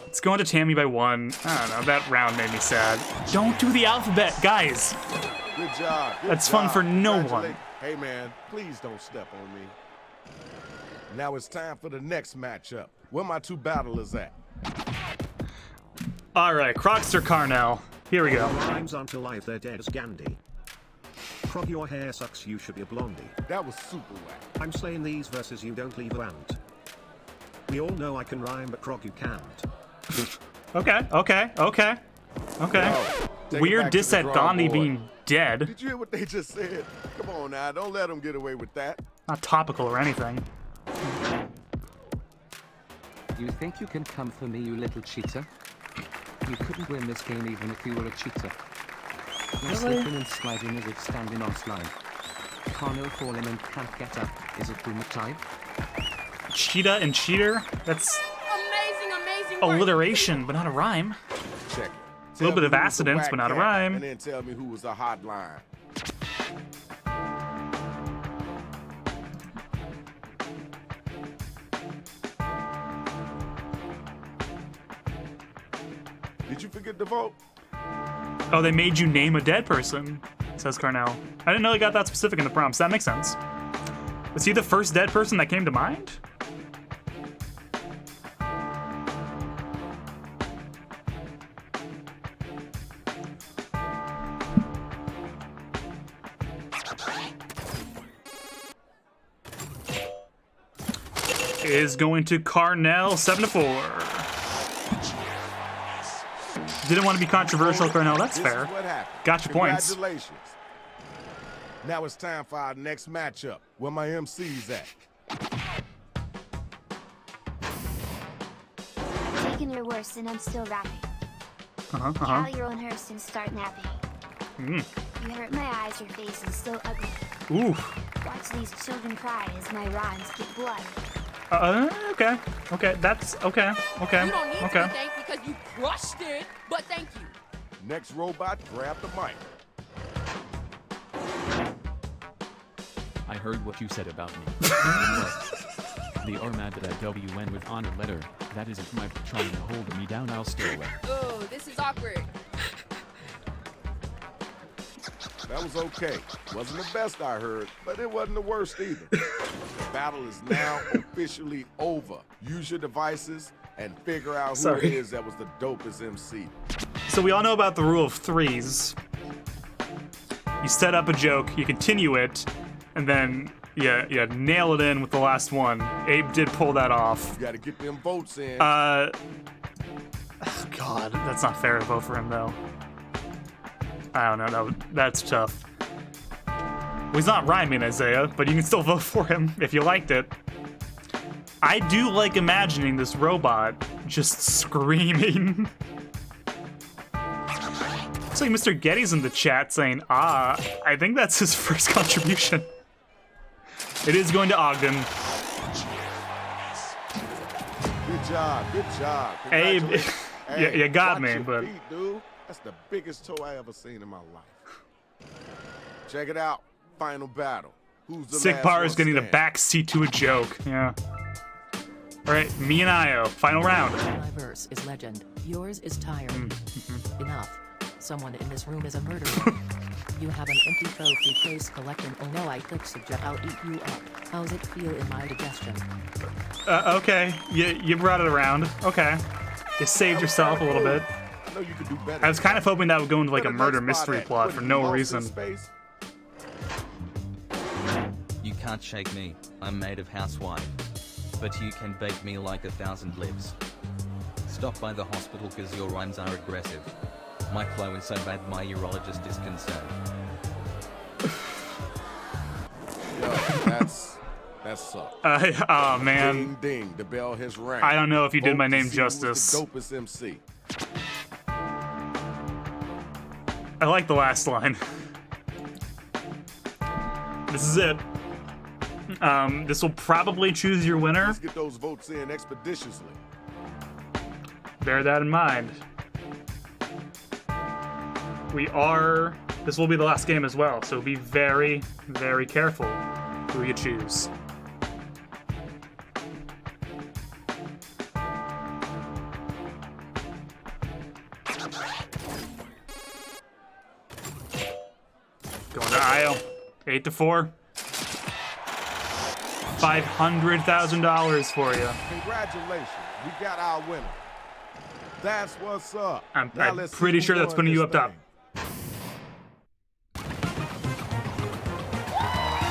Speaker 1: It's going to Tammy by 1. I don't know, that round made me sad. Don't do the alphabet, guys!
Speaker 2: Good job. Good
Speaker 1: That's fun
Speaker 2: job.
Speaker 1: for no one.
Speaker 2: Congratulations. Hey, man, please don't step on me. Now it's time for the next matchup. Where my two battlers at?
Speaker 1: Alright, Crocster Carnell. Here we go.
Speaker 9: Rhymes aren't alive, they're dead as Gandhi. Crop, your hair sucks, you should be a blondie.
Speaker 2: That was super whack.
Speaker 9: I'm slaying these verses, you don't leave around. We all know I can rhyme, but Krog, you can't.
Speaker 1: Okay.
Speaker 2: Take it
Speaker 1: Weird
Speaker 2: back to
Speaker 1: diss
Speaker 2: the
Speaker 1: at
Speaker 2: drawing
Speaker 1: Gandhi
Speaker 2: board.
Speaker 1: being dead.
Speaker 2: Did you hear what they just said? Come on now, don't let them get away with that.
Speaker 1: Not topical or anything.
Speaker 7: You think you can come for me, you little cheater? You couldn't win this game even if you were a cheater. You're slipping and sliding as if standing on slime. Carno falling and can't get up. Is it boomer time?
Speaker 1: Cheetah and cheater? That's
Speaker 3: Amazing work.
Speaker 1: alliteration, but not a rhyme.
Speaker 2: Check it.
Speaker 1: A little bit of
Speaker 2: Tell me who was the
Speaker 1: accidents,
Speaker 2: whack
Speaker 1: but not a
Speaker 2: cat,
Speaker 1: rhyme.
Speaker 2: And then tell me who was a hotline. Did you forget to vote?
Speaker 1: Oh, they made you name a dead person, says Carnell. I didn't know they got that specific in the prompts. That makes sense. Was he the first dead person that came to mind? Is going to Carnell 7-4. Didn't want to be controversial, Carnell. That's
Speaker 2: This
Speaker 1: fair.
Speaker 2: is what happened.
Speaker 1: Got your points.
Speaker 2: Congratulations. Now it's time for our next matchup. Where my MC's at?
Speaker 4: Taking your worst and I'm still rapping. Call your own hearse and start napping. You hurt my eyes, your face is still ugly.
Speaker 1: Ooh.
Speaker 4: Watch these children cry as my rhymes get blood.
Speaker 1: Okay. That's okay.
Speaker 3: You don't need to be thanked because you crushed it, but thank you.
Speaker 2: Next robot, grab the mic.
Speaker 11: I heard what you said about me. They are mad that I WN with honor letter. That isn't my trying to hold me down, I'll stay away.
Speaker 3: Oh, this is awkward.
Speaker 2: That was okay. Wasn't the best I heard, but it wasn't the worst either. The battle is now officially over. Use your devices and figure out who it is that was the dopest MC.
Speaker 1: So we all know about the rule of threes. You set up a joke, you continue it, and then Yeah, nail it in with the last one. Abe did pull that off.
Speaker 2: You gotta get them votes in.
Speaker 1: Oh God, that's not fair to vote for him though. I don't know. That's tough. Well, he's not rhyming, Isaiah, but you can still vote for him if you liked it. I do like imagining this robot just screaming. Looks like Mr. Getty's in the chat saying, I think that's his first contribution. It is going to Ogden.
Speaker 2: Good job.
Speaker 1: Abe,
Speaker 2: Hey,
Speaker 1: you got
Speaker 2: watch
Speaker 1: me,
Speaker 2: your
Speaker 1: but...
Speaker 2: feet, dude. That's the biggest toe I ever seen in my life. Check it out. Final battle. Who's the
Speaker 1: Sick
Speaker 2: last
Speaker 1: Bar
Speaker 2: one
Speaker 1: is getting the
Speaker 2: standing?
Speaker 1: back seat to a joke. Yeah. All right, me and Io, final round.
Speaker 10: My verse is legend. Yours is tired. Enough. Someone in this room is a murderer. You have an empty trophy case collecting. Oh no, I took suggest I'll eat you up. How's it feel in my digestion?
Speaker 1: Okay, you brought it around. Okay. You saved yourself a little bit.
Speaker 2: I know you could do better.
Speaker 1: I was kind of hoping that would go into like a
Speaker 2: Where the
Speaker 1: murder
Speaker 2: next spot
Speaker 1: mystery
Speaker 2: at?
Speaker 1: plot
Speaker 2: What,
Speaker 1: for
Speaker 2: you
Speaker 1: no
Speaker 2: lost in
Speaker 1: reason.
Speaker 2: space?
Speaker 6: You can't shake me, I'm made of housewife. But you can bake me like 1,000 lives. Stop by the hospital cause your rhymes are aggressive. My flow is so bad my urologist is concerned.
Speaker 2: Yo, that sucked.
Speaker 1: Oh man,
Speaker 2: Ding ding, the bell has rang.
Speaker 1: I don't know if you did my
Speaker 2: Vote to
Speaker 1: name
Speaker 2: see who's
Speaker 1: justice.
Speaker 2: The dopest MC.
Speaker 1: I like the last line. This is it. This will probably choose your winner.
Speaker 2: Let's get those votes in expeditiously.
Speaker 1: Bear that in mind. This will be the last game as well, so be very, very careful who you choose. Going to Io. 8-4. $500,000 for you.
Speaker 2: Congratulations, we got our winner. That's what's up.
Speaker 1: I'm
Speaker 2: Now let's see
Speaker 1: pretty
Speaker 2: who
Speaker 1: sure that's
Speaker 2: won
Speaker 1: putting you
Speaker 2: this
Speaker 1: up top.
Speaker 2: thing.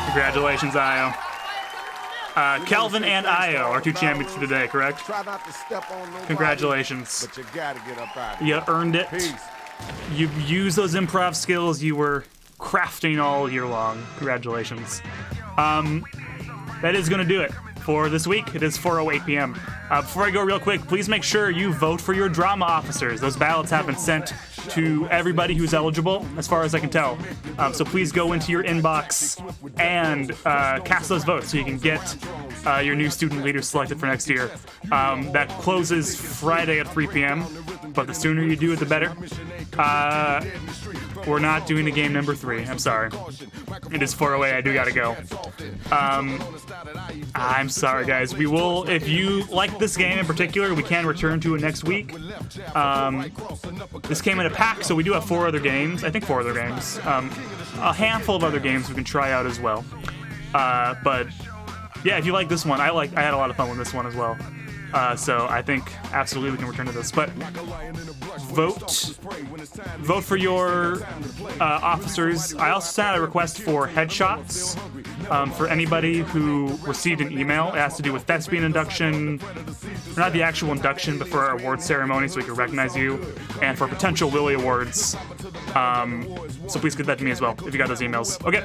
Speaker 1: Congratulations, Io. Kelvin and Io are two champions for today, correct?
Speaker 2: Try not to step on nobody,
Speaker 1: Congratulations.
Speaker 2: but you gotta get up out of
Speaker 1: You
Speaker 2: here.
Speaker 1: earned it.
Speaker 2: Peace.
Speaker 1: You used those improv skills you were crafting all year long. Congratulations. That is going to do it for this week. It is 4:08 p.m. Before I go real quick, please make sure you vote for your drama officers. Those ballots have been sent to everybody who's eligible, as far as I can tell. So please go into your inbox and cast those votes so you can get your new student leader selected for next year. That closes Friday at 3 p.m., but the sooner you do it, the better. We're not doing the game number 3. I'm sorry. It is 4:08. I do gotta go. I'm sorry, guys. We will, if you like this game in particular, we can return to it next week. This came in a pack, so we do have 4 other games. I think 4 other games. A handful of other games we can try out as well. But yeah, if you like this one, I had a lot of fun with this one as well. So I think absolutely we can return to this. But vote for your officers. I also sent out a request for headshots for anybody who received an email. It has to do with thespian induction, not the actual induction, but for our award ceremony, so we can recognize you, and for potential Willie Awards. So please get that to me as well if you got those emails. Okay,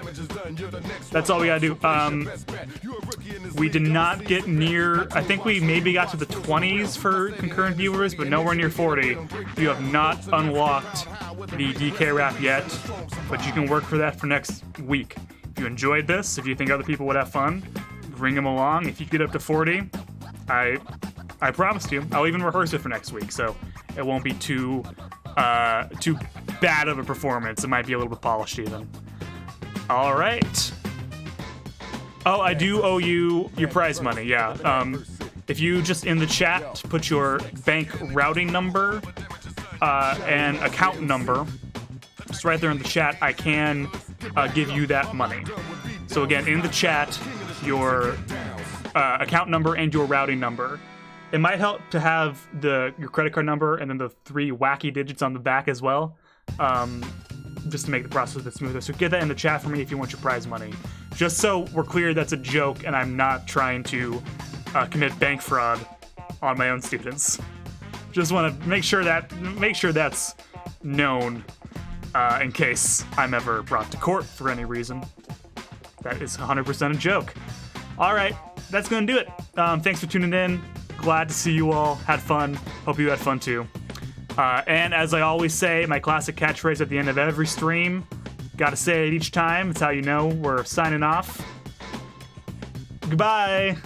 Speaker 1: that's all we gotta do. We did not get near, I think we maybe got to the 20s for concurrent viewers, but nowhere near 40. You have not unlocked the DK wrap yet, but you can work for that for next week. If you enjoyed this, if you think other people would have fun, bring them along. If you get up to 40, I promised you, I'll even rehearse it for next week, so it won't be too bad of a performance. It might be a little bit polished even. All right. Oh, I do owe you your prize money, yeah. If you just in the chat put your bank routing number and account number, just right there in the chat, I can give you that money. So again, in the chat, your account number and your routing number. It might help to have your credit card number and then the 3 wacky digits on the back as well, just to make the process a bit smoother. So get that in the chat for me if you want your prize money. Just so we're clear, that's a joke, and I'm not trying to commit bank fraud on my own students. Just want to make sure that's known in case I'm ever brought to court for any reason. That is 100% a joke. All right, that's going to do it. Thanks for tuning in. Glad to see you all. Had fun. Hope you had fun too. And as I always say, my classic catchphrase at the end of every stream, gotta say it each time. It's how you know we're signing off. Goodbye.